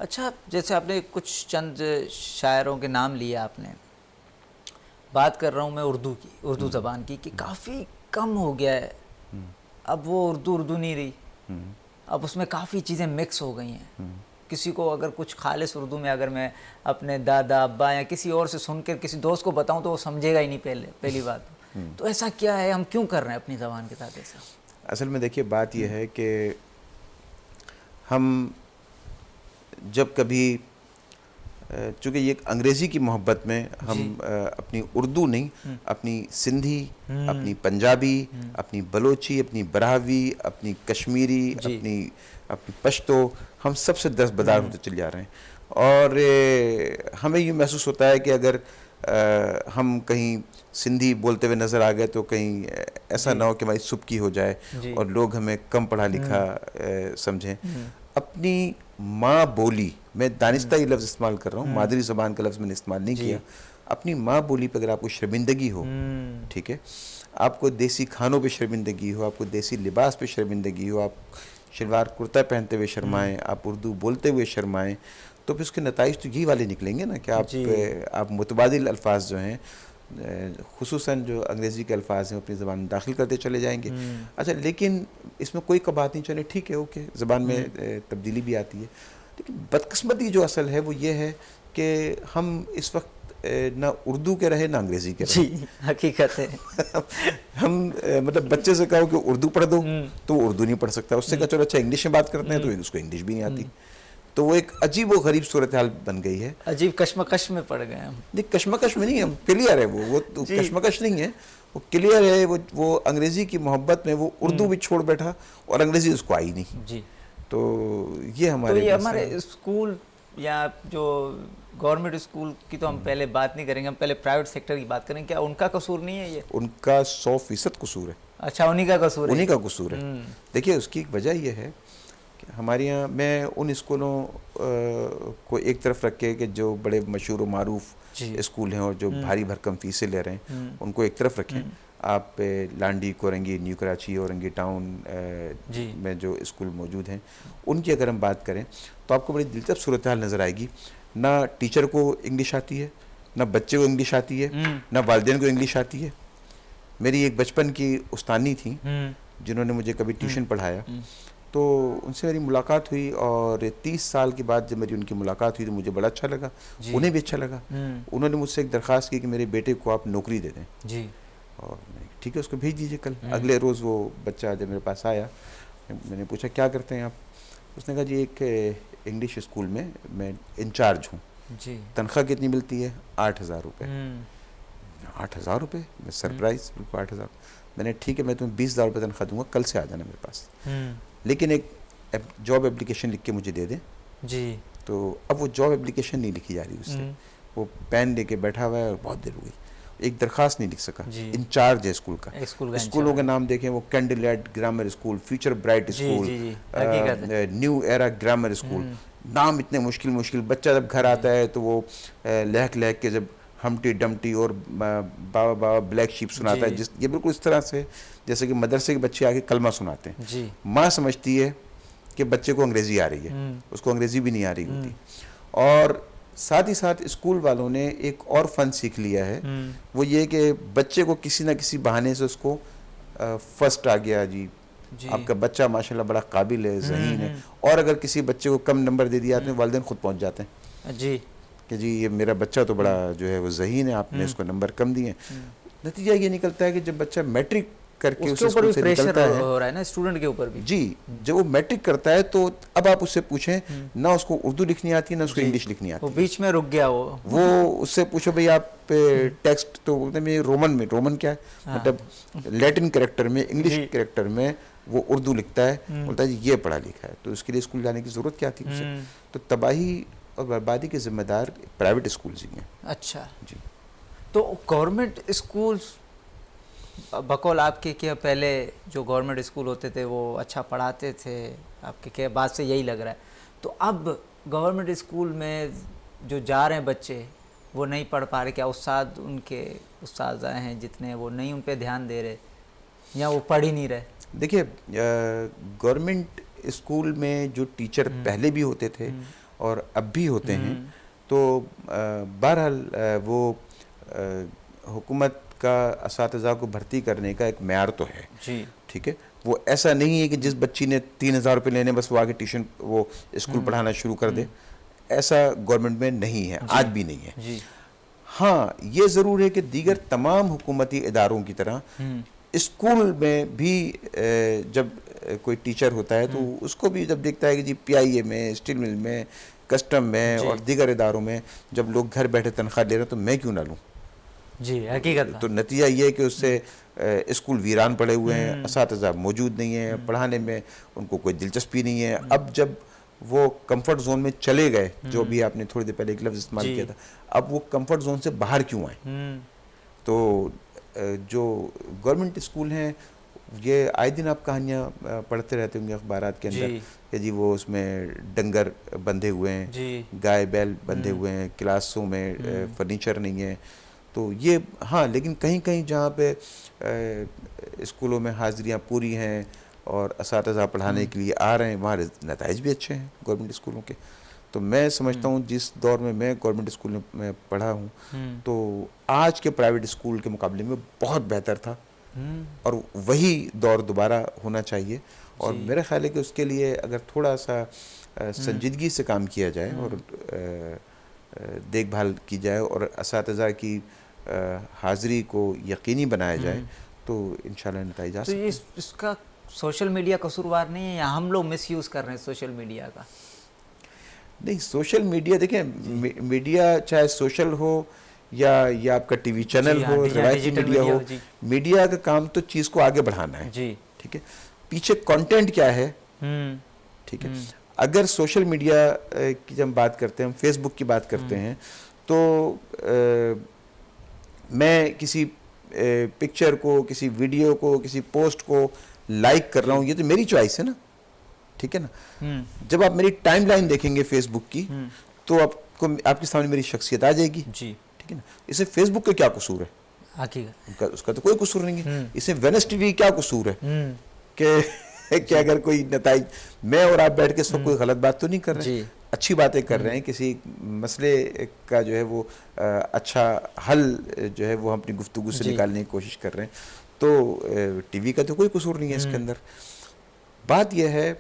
अच्छा, जैसे आपने कुछ चंद शायरों के नाम लिए, आपने बात कर रहा हूँ मैं उर्दू की, उर्दू ज़बान की, कि काफ़ी कम हो गया है अब वो उर्दू नहीं रही, अब उसमें काफ़ी चीज़ें मिक्स हो गई हैं। किसी को अगर कुछ खालिस उर्दू में अगर मैं अपने दादा अब्बा या किसी और से सुनकर किसी दोस्त को बताऊं तो वो समझेगा ही नहीं पहली बात। तो ऐसा क्या है, हम क्यों कर रहे हैं अपनी ज़बान के साथ ऐसा? असल में देखिए बात यह है कि हम जब कभी चूँकि ये एक अंग्रेज़ी की मोहब्बत में हम अपनी उर्दू नहीं, अपनी सिंधी, अपनी पंजाबी, अपनी बलोची, अपनी बरावी, अपनी कश्मीरी, अपनी पश्तो, हम सबसे दस्तबरदार होते चले जा रहे हैं। और हमें ये महसूस होता है कि अगर हम कहीं सिंधी बोलते हुए नज़र आ गए तो कहीं ऐसा ना हो कि हमारी सुबकी हो जाए और लोग हमें कम पढ़ा लिखा समझें। अपनी माँ बोली, मैं दानिस्ता ये लफ्ज़ इस्तेमाल कर रहा हूँ, मादरी ज़बान का लफ्ज़ मैंने इस्तेमाल नहीं किया। अपनी माँ बोली पर अगर आपको शर्मिंदगी हो, ठीक है, आपको देसी खानों पे शर्मिंदगी हो, आपको देसी लिबास पे शर्मिंदगी हो, आप शलवार कुर्ता पहनते हुए शर्माएं, आप उर्दू बोलते हुए शर्माएं, तो फिर उसके नताइज तो यही वाले निकलेंगे ना कि आप मुतबादिल अल्फाज जो हैं, खुसूसन जो अंग्रेज़ी के अल्फाज हैं अपनी ज़बान में दाखिल करते चले जाएंगे। अच्छा, लेकिन इसमें कोई कबात नहीं, चले ठीक है, ओके, ज़बान में तब्दीली भी आती है। लेकिन बदकिस्मती जो असल है वो ये है कि हम इस वक्त ना उर्दू के रहे ना अंग्रेज़ी के रहे। जी, हकीकत है। हम मतलब बच्चे से कहो कि उर्दू पढ़ दो तो वो उर्दू नहीं पढ़ सकता, उससे कहा चलो अच्छा इंग्लिश में बात करते हैं तो उसको इंग्लिश भी नहीं आती। तो वो एक अजीब व गरीब सूरत हाल बन गई है। अजीब कश्मकश में पड़ गए हम। नहीं, कश्मकश में नहीं, हम क्लियर है, वो तो कश्मकश नहीं है, वो क्लियर है। वो अंग्रेज़ी की मोहब्बत में वो उर्दू भी छोड़ बैठा और अंग्रेज़ी उसको आई नहीं जी। तो ये हमारे स्कूल या जो गवर्नमेंट स्कूल की तो हम पहले बात नहीं करेंगे, हम पहले प्राइवेट सेक्टर की बात करेंगे। क्या उनका कसूर नहीं है ये? उनका 100% कसूर है। अच्छा, उन्हीं का कसूर है? उन्हीं का कसूर है। देखिए, उसकी एक वजह यह है कि हमारे यहाँ, मैं उन स्कूलों को एक तरफ रख के कि जो बड़े मशहूर व मारूफ स्कूल हैं और जो भारी भरकम फीसें ले रहे हैं उनको एक तरफ रखें। आप लांडी, कोरंगी, न्यू कराची, औरंगी टाउन में जो स्कूल मौजूद हैं उनकी अगर हम बात करें तो आपको बड़ी दिलचस्प सूरत हाल नज़र आएगी। ना टीचर को इंग्लिश आती है, ना बच्चे को इंग्लिश आती है, ना वालिदैन को इंग्लिश आती है। मेरी एक बचपन की उस्तानी थी जिन्होंने मुझे कभी ट्यूशन पढ़ाया, तो उनसे मेरी मुलाकात हुई और 30 साल के बाद जब मेरी उनकी मुलाकात हुई तो मुझे बड़ा अच्छा लगा, उन्हें भी अच्छा लगा। उन्होंने मुझसे एक दरख्वास्त की कि मेरे बेटे को आप नौकरी दे दें जी। और ठीक है, उसको भेज दीजिए कल। अगले रोज़ वो बच्चा जब मेरे पास आया, मैंने पूछा क्या करते हैं आप? उसने कहा जी एक इंग्लिश स्कूल में मैं इंचार्ज हूँ जी। तनख्वाह कितनी मिलती है? 8,000 रुपये। 8,000 रुपये? मैं सरप्राइज़, बिल्कुल 8,000। मैंने ठीक है, मैं तुम्हें 20,000 रुपये तनख्वाह दूंगा, कल से आ जाना मेरे पास, लेकिन एक जॉब एप्लीकेशन लिख के मुझे दे दें जी। तो अब वो जॉब एप्लीकेशन नहीं लिखी जा रही उससे, वो पेन लेके बैठा हुआ है और बहुत देर हो गई, एक दरखास्त नहीं लिख सका। इंचार्ज है स्कूल का। स्कूलों के नाम देखें, वो candlelight grammar school, future bright school, new era grammar school, नाम इतने मुश्किल मुश्किल। बच्चा जब घर आता है तो वो लहक लहक के जब हमटी डमटी और बाबा बाबा ब्लैक शीप सुनाता है, ये बिल्कुल इस तरह से जैसे कि मदरसे के बच्चे आके कलमा सुनाते हैं। माँ समझती है कि बच्चे को अंग्रेज़ी आ रही है, उसको अंग्रेज़ी भी नहीं आ रही होती। और साथ ही साथ स्कूल वालों ने एक और फ़न सीख लिया है, वो ये कि बच्चे को किसी ना किसी बहाने से उसको फर्स्ट आ गया जी, आपका बच्चा माशाल्लाह बड़ा काबिल है, ज़हीन है, और अगर किसी बच्चे को कम नंबर दे दिया तो वालिदैन खुद पहुंच जाते हैं जी कि जी ये मेरा बच्चा तो बड़ा जो है वो ज़हीन है, आपने उसको नंबर कम दिए। नतीजा ये निकलता है कि जब बच्चा मैट्रिक करके उसके ऊपर भी प्रेशर हो रहा है ना स्टूडेंट के ऊपर भी जी। जब वो मैट्रिक करता है तो अब आप उससे पूछें ना उसको उर्दू लिखनी आती है ना उसको इंग्लिश लिखनी आती है, वो बीच में रुक गया। वो उससे पूछो भाई आप टेक्स्ट, तो बोलते हैं रोमन में, रोमन क्या है मतलब लैटिन कैरेक्टर में, इंग्लिश कैरेक्टर में वो उर्दू लिखता है, बोलता है जी ये पढ़ा लिखा है, तो उसके लिए स्कूल जाने की ज़रूरत क्या थी उसे? तो तबाही और बर्बादी के जिम्मेदार प्राइवेट स्कूल ही हैं। अच्छा जी। तो गवर्नमेंट स्कूल बकौल आपके क्या पहले जो गवर्नमेंट स्कूल होते थे वो अच्छा पढ़ाते थे, आपके क्या बात से यही लग रहा है, तो अब गवर्नमेंट स्कूल में जो जा रहे हैं बच्चे वो नहीं पढ़ पा रहे? क्या उस्ताद, उनके उस्ताद हैं जितने, वो नहीं उन पे ध्यान दे रहे या वो पढ़ ही नहीं रहे? देखिए, गवर्नमेंट स्कूल में जो टीचर पहले भी होते थे और अब भी होते हैं, तो बहरहाल वो हुकूमत का असातिज़ा को भर्ती करने का एक मेयार तो है जी, ठीक है। वो ऐसा नहीं है कि जिस बच्ची ने 3,000 रुपये लेने बस वो आगे ट्यूशन वो स्कूल पढ़ाना शुरू कर दे, ऐसा गवर्नमेंट में नहीं है, आज भी नहीं है जी। हाँ, ये ज़रूर है कि दीगर तमाम हुकूमती इदारों की तरह स्कूल में भी जब कोई टीचर होता है तो उसको भी जब देखता है कि जी पीआईए में, स्टील मिल में, कस्टम में और दीगर इदारों में जब लोग घर बैठे तनख्वाह ले रहे हैं तो मैं क्यों ना लूँ। जी, हकीकत तो नतीजा ये है कि उससे स्कूल वीरान पड़े हुए हैं, असातिज़ा मौजूद नहीं है, पढ़ाने में उनको कोई दिलचस्पी नहीं है। अब जब वो कंफर्ट जोन में चले गए, जो भी आपने थोड़ी देर पहले एक लफ्ज़ इस्तेमाल किया था, अब वो कंफर्ट जोन से बाहर क्यों आए। तो जो गवर्नमेंट स्कूल हैं ये आए दिन आप कहानियाँ पढ़ते रहते होंगे अखबारात के अंदर कि जी वो उसमें डंगर बंधे हुए हैं, गाय बैल बंधे हुए हैं, क्लासों में फर्नीचर नहीं है। तो ये हाँ, लेकिन कहीं कहीं जहाँ पे स्कूलों में हाज़िरियाँ पूरी हैं और असातिज़ा पढ़ाने के लिए आ रहे हैं, वहाँ नताइज भी अच्छे हैं गवर्नमेंट स्कूलों के। तो मैं समझता हूँ जिस दौर में मैं गवर्नमेंट स्कूल में पढ़ा हूँ तो आज के प्राइवेट स्कूल के मुकाबले में बहुत बेहतर था और वही दौर दोबारा होना चाहिए। और मेरा ख्याल है कि उसके लिए अगर थोड़ा सा संजीदगी से काम किया जाए और देखभाल की जाए और असातिज़ा की हाज़िरी को यकीनी बनाया जाए तो इंशाल्लाह नतीजा। तो ये इसका सोशल मीडिया कसूरवार नहीं है या हम लोग मिसयूज़ कर रहे हैं सोशल मीडिया का? नहीं, सोशल मीडिया देखें, मीडिया चाहे सोशल हो या आपका टीवी चैनल हो, रिवायती मीडिया हो, मीडिया का काम तो चीज़ को आगे बढ़ाना है। जी, ठीक है। पीछे कंटेंट क्या है, ठीक है। अगर सोशल मीडिया की जब बात करते हैं, हम फेसबुक की बात करते हैं, तो मैं किसी पिक्चर को, किसी वीडियो को, किसी पोस्ट को लाइक कर रहा हूँ, ये तो मेरी चॉइस है ना, ठीक है ना। जब आप मेरी टाइमलाइन देखेंगे फेसबुक की तो आपको, आपके सामने मेरी शख्सियत आ जाएगी जी, ठीक है ना। इसे फेसबुक का क्या कसूर है? उसका तो कोई कसूर नहीं है। इसे वेनस टीवी क्या कसूर है कि अगर कोई नताइज, मैं और आप बैठ के सब कोई गलत बात तो नहीं कर रहे हैं, अच्छी बातें कर रहे हैं, किसी मसले का जो है वो अच्छा हल जो है वो हम अपनी गुफ्तगू से निकालने की कोशिश कर रहे हैं, तो टीवी का तो कोई कसूर नहीं है इसके अंदर। बात यह है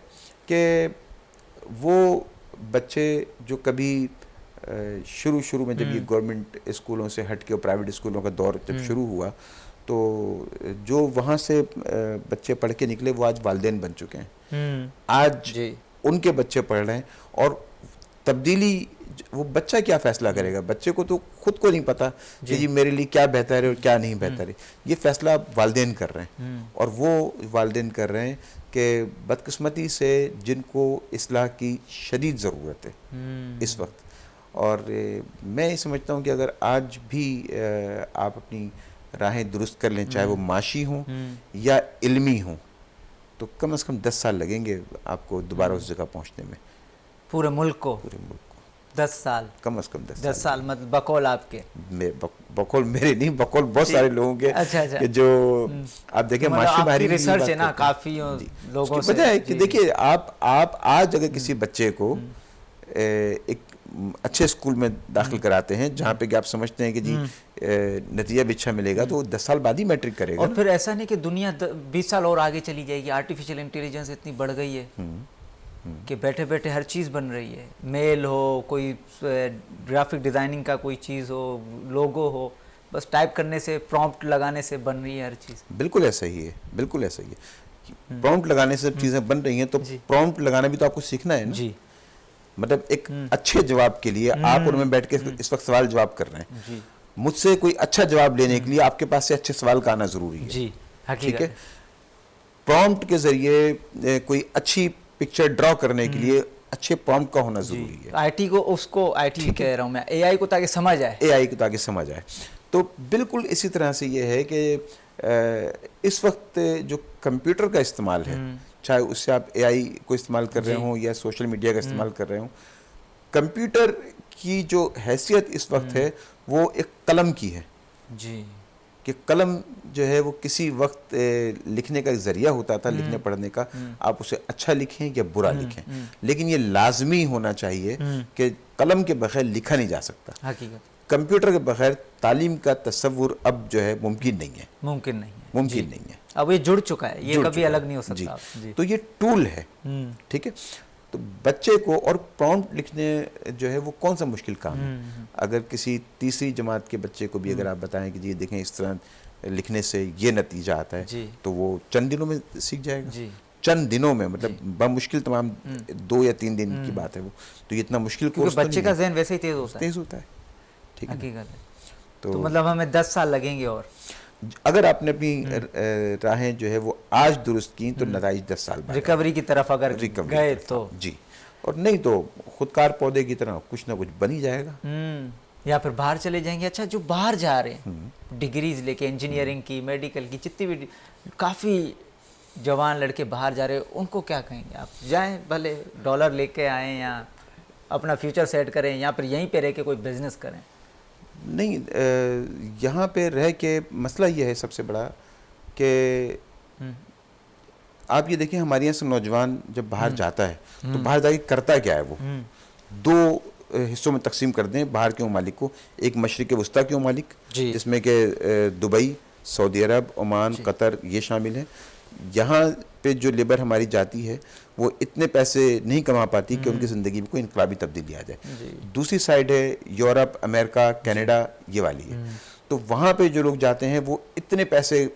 कि वो बच्चे जो कभी शुरू में जब ये गवर्नमेंट स्कूलों से हट के प्राइवेट स्कूलों का दौर जब शुरू हुआ तो जो वहाँ से बच्चे पढ़ के निकले वो आज वालिदैन बन चुके हैं। आज उनके बच्चे पढ़ रहे हैं और तब्दीली, वो बच्चा क्या फ़ैसला करेगा? बच्चे को तो खुद को नहीं पता कि जी मेरे लिए क्या बेहतर है और क्या नहीं बेहतर है। ये फ़ैसला वालिदैन कर रहे हैं और वो वालिदैन कर रहे हैं कि बदकिस्मती से जिनको इस्लाह की शदीद ज़रूरत है इस वक्त। और मैं ये समझता हूँ कि अगर आज भी आप अपनी राहें दुरुस्त कर लें, चाहे वो माशी हों या इल्मी हों, तो कम से कम 10 साल लगेंगे आपको दोबारा उस जगह पहुँचने में। पूरे मुल्क को 10 साल, कम से कम 10 साल मतलब बकौल आपके? बकौल मेरे नहीं, बकौल बहुत सारे लोगों के। अच्छा। कि जो आप देखें माशी माहिरीन की रिसर्च है ना, काफ़ी लोगों से वजह है कि देखिए आप आज अगर किसी बच्चे को एक अच्छे स्कूल में दाखिल कराते हैं जहाँ पे कि आप समझते हैं कि जी नतीजा भी अच्छा मिलेगा, तो 10 साल बाद ही मैट्रिक करेगा। और फिर ऐसा नहीं कि दुनिया 20 साल और आगे चली जाएगी, आर्टिफिशियल इंटेलिजेंस इतनी बढ़ गई है कि बैठे बैठे हर चीज़ बन रही है। मेल हो, कोई ग्राफिक डिज़ाइनिंग का कोई चीज़ हो, लोगो हो, बस टाइप करने से, प्रॉम्प्ट लगाने से बन रही है हर चीज़। बिल्कुल ऐसा ही है, बिल्कुल ऐसा ही है। प्रॉम्प्ट लगाने से चीज़ें बन रही हैं, तो प्रॉम्प्ट लगाना भी तो आपको सीखना है ना जी। मतलब एक अच्छे जवाब के लिए आप और मैं बैठ के इस वक्त सवाल जवाब कर रहे हैं, मुझसे कोई अच्छा जवाब लेने के लिए आपके पास से अच्छे सवाल का आना ज़रूरी है जी, ठीक है। प्रॉम्प्ट के ज़रिए कोई अच्छी पिक्चर ड्रॉ करने के लिए अच्छे प्रॉम्प्ट का होना ज़रूरी है। आईटी को, उसको आईटी कह रहा हूँ मैं, एआई को ताकि समझ आए, एआई को ताकि समझ आए। तो बिल्कुल इसी तरह से ये है कि इस वक्त जो कंप्यूटर का इस्तेमाल है, चाहे उससे आप एआई को इस्तेमाल कर रहे हों या सोशल मीडिया का इस्तेमाल कर रहे हों, कंप्यूटर की जो हैसियत इस वक्त है वो एक कलम की है जी। कि कलम जो है वो किसी वक्त लिखने का एक ज़रिया होता था, लिखने पढ़ने का, आप उसे अच्छा लिखें या बुरा लिखें, लेकिन ये लाजमी होना चाहिए कि कलम के बगैर लिखा नहीं जा सकता। हकीकत कंप्यूटर के बगैर तालीम का तस्वुर अब जो है मुमकिन नहीं है, मुमकिन नहीं है। अब ये जुड़ चुका है, ये कभी अलग नहीं हो सकता जी। तो ये टूल है, ठीक है। तो बच्चे को और प्रॉम्प्ट लिखने जो है वो कौन सा मुश्किल काम है। अगर किसी तीसरी जमात के बच्चे को भी अगर आप बताएं कि जी देखें इस तरह लिखने से ये नतीजा आता है, जी। तो वो चंद दिनों में सीख जाएगा। जी। चंद दिनों में, मतलब बमुश्किल तमाम 2 या 3 दिन की बात है वो, तो ये इतना मुश्किल क्योंकि कोर्स तो बच्चे नहीं का है। जहन वैसे ही तेज होता है। तेज होता है, ठीक है ना? हकीकत है। तो तो मतलब हमें 10 साल लगेंगे और अगर आपने अपनी राहें जो है वो आज दुरुस्त की तो नताइज 10 साल बाद रिकवरी की तरफ अगर रिकवरी गए की तो तरफ, जी, और नहीं तो खुदकार पौधे की तरह कुछ ना कुछ बन ही जाएगा। या फिर बाहर चले जाएंगे। अच्छा, जो बाहर जा रहे हैं डिग्रीज लेके, इंजीनियरिंग की, मेडिकल की, जितनी भी काफ़ी जवान लड़के बाहर जा रहे हैं, उनको क्या कहेंगे आप? जाएं, भले डॉलर लेके आएँ या अपना फ्यूचर सेट करें, या फिर यहीं पे रह के कोई बिजनेस करें? नहीं, यहाँ पे रह के मसला ये है सबसे बड़ा कि आप ये देखें, हमारे यहाँ से नौजवान जब बाहर जाता है तो बाहर जाके करता क्या है वो? 2 हिस्सों में तकसीम कर दें बाहर के ममालिक को। एक मशरिक वस्ता के ममालिक, जिसमें कि दुबई, सऊदी अरब, ओमान, कतर ये शामिल हैं। यहाँ पे जो लेबर हमारी जाती है वो इतने पैसे नहीं कमा पाती कि उनकी ज़िंदगी में कोई इनकलाबी तब्दीली आ जाए। दूसरी साइड है यूरोप, अमेरिका, कनाडा, ये वाली है। तो वहाँ पे जो लोग जाते हैं वो इतने पैसे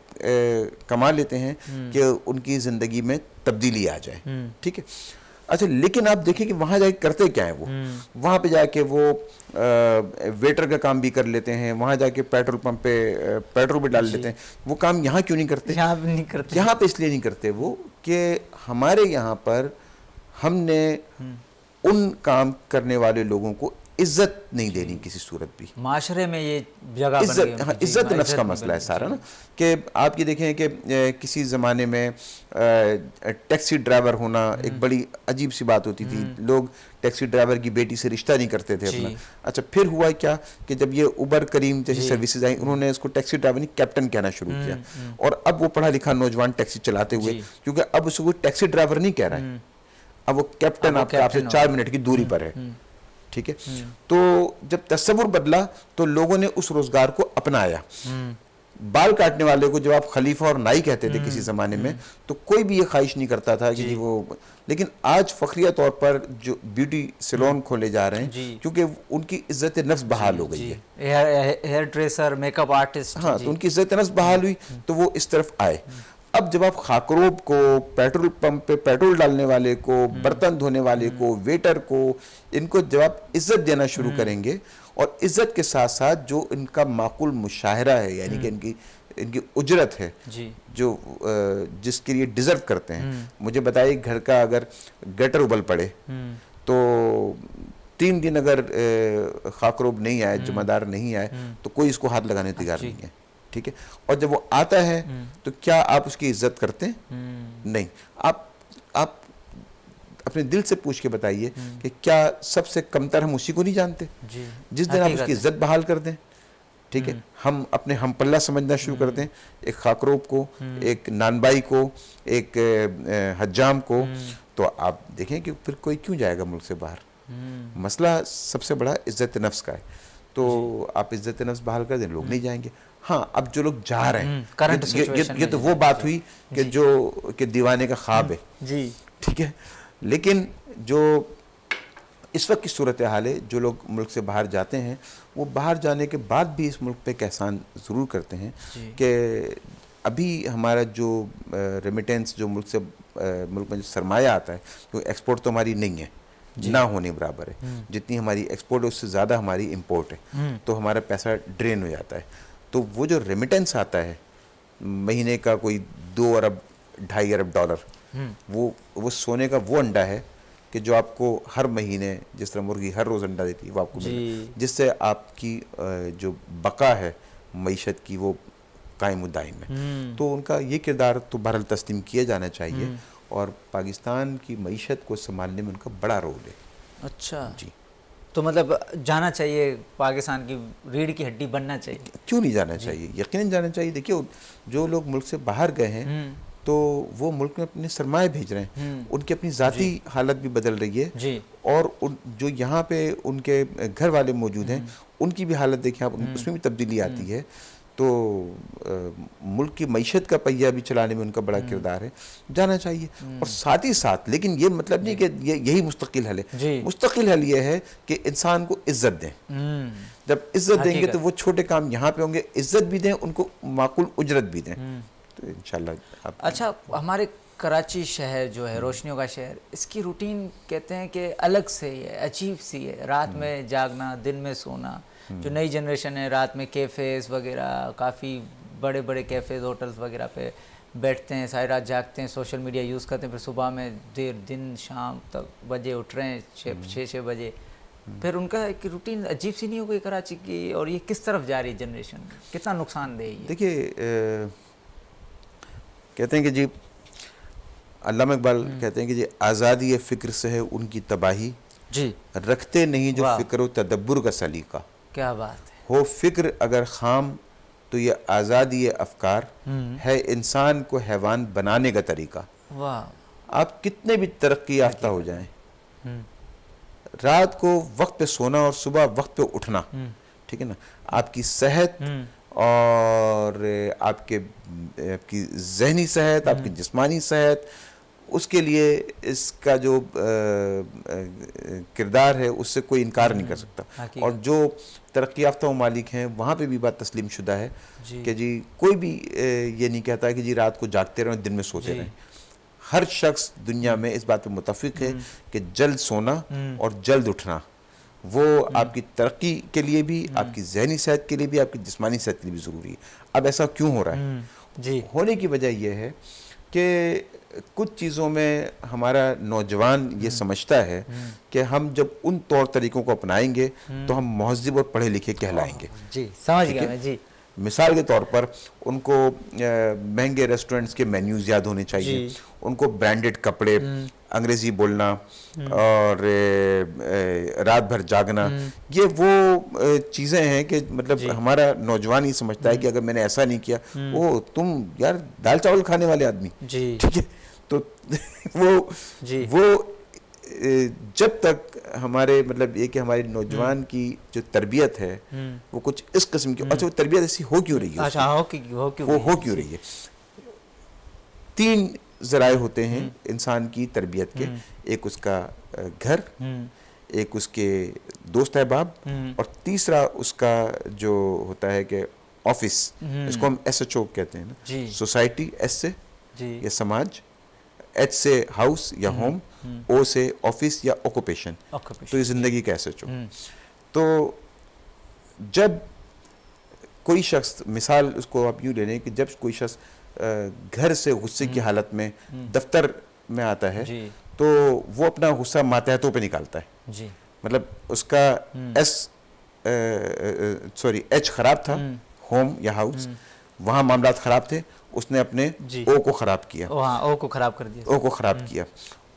कमा लेते हैं कि उनकी ज़िंदगी में तब्दीली आ जाए, ठीक है। अच्छा, लेकिन आप देखिए कि वहाँ जाके करते क्या है वो? वहाँ पे जाके वो वेटर का काम भी कर लेते हैं, वहाँ जाके पेट्रोल पंप पे पेट्रोल भी डाल लेते हैं। वो काम यहाँ क्यों नहीं करते? यहाँ भी नहीं करते। यहाँ पे इसलिए नहीं करते वो कि हमारे यहाँ पर हमने उन काम करने वाले लोगों को इज्जत नहीं देनी किसी सूरत भी। माशरे में ये जगह बन इज्जत, हाँ, इज्जत नफ्स का मसला है सारा ना। कि आप ये देखें कि किसी ज़माने में टैक्सी ड्राइवर होना एक बड़ी अजीब सी बात होती थी। लोग टैक्सी ड्राइवर की बेटी से रिश्ता नहीं करते थे अपना। अच्छा, फिर हुआ क्या कि जब ये उबर करीम जैसी सर्विसेज आई, उन्होंने इसको टैक्सी ड्राइवर नहीं कैप्टन कहना शुरू किया। और अब वो पढ़ा लिखा नौजवान टैक्सी चलाते हुए, क्योंकि अब उसको टैक्सी ड्राइवर नहीं कह रहा है, अब वो कैप्टन आपसे 4 मिनट की दूरी पर है, ठीक है। तो जब तस्वुर बदला तो लोगों ने उस रोजगार को अपनाया। बाल काटने वाले को जब आप खलीफा और नाई कहते थे किसी ज़माने में, तो कोई भी ये ख्वाहिश नहीं करता था कि वो, लेकिन आज फखरिया तौर पर जो ब्यूटी सैलून खोले जा रहे हैं, क्योंकि उनकी इज्जत नफ्स बहाल हो गई है। हेयर ड्रेसर, मेकअप आर्टिस्ट, हाँ, तो उनकी इज्जत नफ्स बहाल हुई तो वो इस तरफ आए। अब जब आप खाकरोब को, पेट्रोल पंप पे पेट्रोल डालने वाले को, बर्तन धोने वाले को, वेटर को, इनको जब आप इज्जत देना शुरू करेंगे, और इज्जत के साथ साथ जो इनका माकूल मुशाहरा है, यानी कि इनकी उजरत है जो जिसके लिए डिजर्व करते हैं। मुझे बताइए, घर का अगर गटर उबल पड़े तो 3 दिन अगर खाकरोब नहीं आए, जमादार नहीं आए, तो कोई इसको हाथ लगाने तैयार नहीं है, ठीक है। और जब वो आता है तो क्या आप उसकी इज्जत करते हैं? नहीं। आप अपने दिल से पूछ के बताइए कि क्या सबसे कमतर हम उसी को नहीं जानते? जिस दिन आप उसकी इज्जत बहाल कर दें, ठीक है, हम अपने हम पल्ला समझना शुरू कर दें, एक खाकरोब को, एक नानबाई को, एक हज्जाम को, तो आप देखें कि फिर कोई क्यों जाएगा मुल्क से बाहर। मसला सबसे बड़ा इज्जत नफ्स का है। तो आप इज्जत नफ्स बहाल कर दें, लोग नहीं जाएंगे। हाँ, अब जो लोग जा रहे हैं, ये तो वो बात हुई कि जो कि दीवाने का ख्वाब है, ठीक है। लेकिन जो इस वक्त की सूरत हाल है, जो लोग मुल्क से बाहर जाते हैं, वो बाहर जाने के बाद भी इस मुल्क पे एक एहसान ज़रूर करते हैं कि अभी हमारा जो रेमिटेंस, जो मुल्क में जो सरमाया आता है, तो एक्सपोर्ट तो हमारी नहीं है, ना होने बराबर है। जितनी हमारी एक्सपोर्ट है उससे ज़्यादा हमारी इंपोर्ट है, तो हमारा पैसा ड्रेन हो जाता है। तो वो जो रेमिटेंस आता है महीने का, कोई 2 अरब 2.5 अरब डॉलर, वो सोने का वो अंडा है कि जो आपको हर महीने, जिस तरह मुर्गी हर रोज़ अंडा देती है, वो आपको मिले, जिससे आपकी जो बका है मईशत की वो कायम दायम है। तो उनका ये किरदार तो बहरहाल तस्लीम किया जाना चाहिए, और पाकिस्तान की मईशत को संभालने में उनका बड़ा रोल है। अच्छा जी, तो मतलब जाना चाहिए, पाकिस्तान की रीढ़ की हड्डी बनना चाहिए। क्यों नहीं जाना चाहिए? यकीनन जाना चाहिए। देखिए, जो लोग मुल्क से बाहर गए हैं तो वो मुल्क में अपने सरमाए भेज रहे हैं, उनकी अपनी ज़ाती हालत भी बदल रही है, और जो यहाँ पे उनके घर वाले मौजूद हैं उनकी भी हालत देखें आप, उसमें भी तब्दीली आती है। तो मुल्क की मईशत का पहिया भी चलाने में उनका बड़ा किरदार है, जाना चाहिए। और साथ ही साथ, लेकिन ये मतलब नहीं कि यही मुस्तकिल हल है। मुस्तकिल हल ये है कि इंसान को इज्जत दें। जब इज्जत देंगे तो वो छोटे काम यहाँ पे होंगे, इज्जत भी दें, उनको माकूल उजरत भी दें, तो इंशाल्लाह। अच्छा, हमारे कराची शहर जो है, रोशनियों का शहर, इसकी रूटीन कहते हैं कि अलग से ही है, अजीब सी है। रात में जागना, दिन में सोना। जो नई जनरेशन है, रात में कैफ़ेज़ वगैरह, काफ़ी बड़े बड़े कैफ़ेज़, होटल्स वगैरह पे बैठते हैं, सारी रात जागते हैं, सोशल मीडिया यूज़ करते हैं, फिर सुबह में देर दिन शाम तक बजे उठ रहे हैं, 6 बजे। फिर उनका एक रूटीन अजीब सी नहीं हो गई कराची की? और ये किस तरफ जा रही है जनरेशन, कितना नुकसानदेह है? देखिए, कहते हैं कि जी, अल्लामा इकबाल कहते हैं कि जी, आज़ादी फ़िक्र से है उनकी तबाही, जी रखते नहीं जो फ़िक्र व तदब्बुर का सलीका। क्या बात है। हो फ़िक्र अगर खाम तो ये आज़ादी अफ़कार है, इंसान को हैवान बनाने का तरीका। वाह। आप कितने भी तरक्की याफ्ता हो जाएं, रात को वक्त पे सोना और सुबह वक्त पे उठना, ठीक है ना, आपकी सेहत और आपकी ज़हनी सेहत, आपकी जिस्मानी सेहत, उसके लिए इसका जो किरदार है उससे कोई इनकार नहीं कर सकता। और जो तरक्की याफ्ता ममालिक हैं वहाँ पे भी बात तस्लीम शुदा है कि जी कोई भी ये नहीं कहता कि जी रात को जागते रहें, दिन में सोते रहें। हर शख्स दुनिया में इस बात पे मुत्तफिक है कि जल्द सोना और जल्द उठना वो आपकी तरक्की के लिए भी, आपकी ज़हनी सेहत के लिए भी, आपकी जिस्मानी सेहत के लिए भी ज़रूरी है। अब ऐसा क्यों हो रहा है? जी, होने की वजह यह है कि कुछ चीज़ों में हमारा नौजवान ये समझता है कि हम जब उन तौर तरीक़ों को अपनाएंगे तो हम महज़िब और पढ़े लिखे कहलाएंगे। जी, समझ गया मैं। जी, मिसाल के तौर पर उनको महंगे रेस्टोरेंट्स के मेन्यूज़ याद होने चाहिए, उनको ब्रांडेड कपड़े, अंग्रेज़ी बोलना और रात भर जागना, ये वो चीज़ें हैं कि मतलब हमारा नौजवान ही समझता है कि अगर मैंने ऐसा नहीं किया, ओ तुम यार दाल चावल खाने वाले आदमी, ठीक है। तो वो जब तक हमारे मतलब ये कि हमारी नौजवान की जो तरबियत है वो कुछ इस किस्म की, अच्छा वो तरबियत ऐसी हो क्यों रही है? अच्छा, हो क्यों रही है? 3 ज़राए होते हैं इंसान की तरबियत के, एक उसका घर, एक उसके दोस्त अहबाब, और तीसरा उसका जो होता है कि ऑफिस, इसको हम SHO कहते हैं ना, सोसाइटी एस से या समाज, H से हाउस या होम, O से ऑफिस या ऑक्यूपेशन, तो ये ज़िंदगी का SHO। तो जब कोई शख्स, मिसाल उसको आप यूँ ले लें कि जब कोई शख्स घर से गुस्से की हालत में दफ्तर में आता है तो वो अपना गुस्सा मातहतों पे निकालता है। जी, मतलब उसका H खराब था, होम या हाउस, वहाँ मामलात ख़राब थे, उसने अपने ओ को ख़राब किया, ओ को ख़राब कर दिया, ओ को ख़राब किया।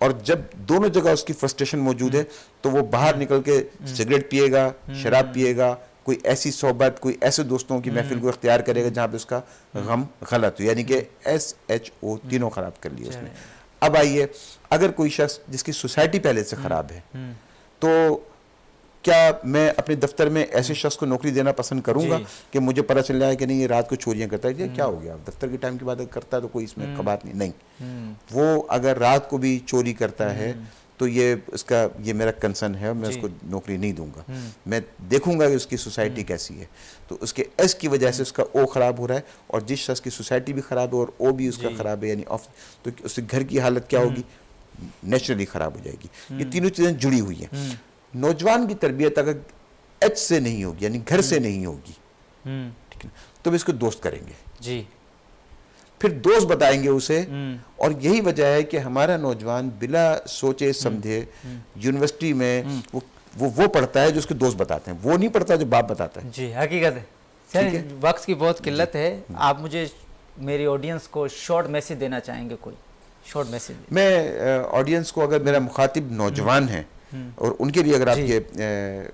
और जब दोनों जगह उसकी फ्रस्ट्रेशन मौजूद है तो वो बाहर निकल के सिगरेट पिएगा, शराब पिएगा, कोई ऐसी सोहबत, कोई ऐसे दोस्तों की महफिल को इख्तियार करेगा जहाँ पे उसका गम गलत हो, यानी कि SHO तीनों ख़राब कर लिए उसने। अब आइए, अगर कोई शख्स जिसकी सोसाइटी पहले से ख़राब है तो क्या मैं अपने दफ्तर में ऐसे शख्स को नौकरी देना पसंद करूंगा कि मुझे पता चल जाए कि नहीं ये रात को चोरियां करता है? क्या हो गया, दफ्तर के टाइम की बात करता है तो कोई इसमें बात नहीं। वो अगर रात को भी चोरी करता है तो ये मेरा कंसर्न है और मैं उसको नौकरी नहीं दूंगा। मैं देखूंगा कि उसकी सोसाइटी कैसी है। तो उसके एस की वजह से उसका ओ ख़राब हो रहा है, और जिस शख्स की सोसाइटी भी ख़राब है और ओ भी उसका ख़राब है, यानी ऑफ, तो उसके घर की हालत क्या होगी? नेचुरली ख़राब हो जाएगी। ये तीनों चीज़ें जुड़ी हुई हैं। नौजवान की तरबियत अगर H से नहीं होगी, यानी घर से नहीं होगी, ठीक है, तो इसको दोस्त करेंगे, जी, फिर दोस्त बताएंगे उसे। और यही वजह है कि हमारा नौजवान बिला सोचे समझे यूनिवर्सिटी में वो पढ़ता है जो उसके दोस्त बताते हैं, वो नहीं पढ़ता जो बाप बताता है। जी, हकीकत है। सर, वक्त की बहुत किल्लत है, आप मुझे मेरी ऑडियंस को शॉर्ट मैसेज देना चाहेंगे? कोई शॉर्ट मैसेज? मैं ऑडियंस को, अगर मेरा मुखातिब नौजवान है और उनके लिए अगर आप ये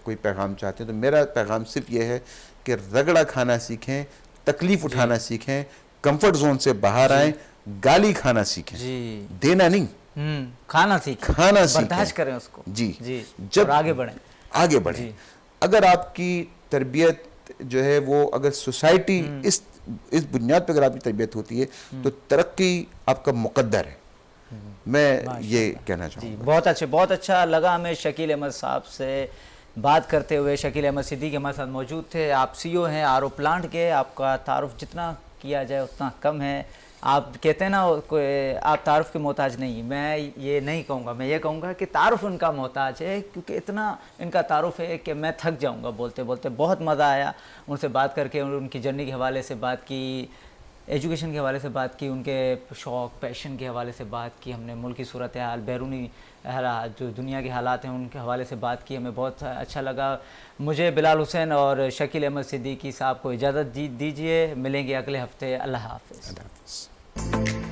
कोई पैगाम चाहते हैं, तो मेरा पैगाम सिर्फ ये है कि रगड़ा खाना सीखें, तकलीफ उठाना सीखें, कंफर्ट जोन से बाहर आएं, गाली खाना सीखें, देना नहीं, खाना सीखें, बर्दाश्त करें उसको। जी, जब आगे बढ़ें। अगर आपकी तरबियत जो है वो अगर सोसाइटी इस बुनियाद पर अगर आपकी तरबियत होती है तो तरक्की आपका मुकद्दर है। मैं ये कहना जी, चाहूँगा। बहुत अच्छा लगा हमें शकील अहमद साहब से बात करते हुए। शकील अहमद सिद्दीकी हमारे साथ मौजूद थे। आप सीईओ हैं आरओ प्लांट के। आपका तारुफ जितना किया जाए उतना कम है। आप कहते हैं ना आप तारुफ के मोहताज नहीं। मैं ये नहीं कहूँगा, मैं ये कहूँगा कि तारुफ उनका मोहताज है, क्योंकि इतना इनका तारुफ है कि मैं थक जाऊँगा बोलते बोलते। बहुत मज़ा आया उनसे बात करके, उनकी जर्नी के हवाले से बात की, एजुकेशन के हवाले से बात की, उनके शौक़ पैशन के हवाले से बात की हमने, मुल्क की सूरत हाल, बैरूनी हालात जो दुनिया के हालात हैं उनके हवाले से बात की। हमें बहुत अच्छा लगा। मुझे बिलाल हुसैन और शकील अहमद सिद्दीकी साहब को इजाज़त दीजिए। मिलेंगे अगले हफ्ते। अल्लाह हाफ़िज़।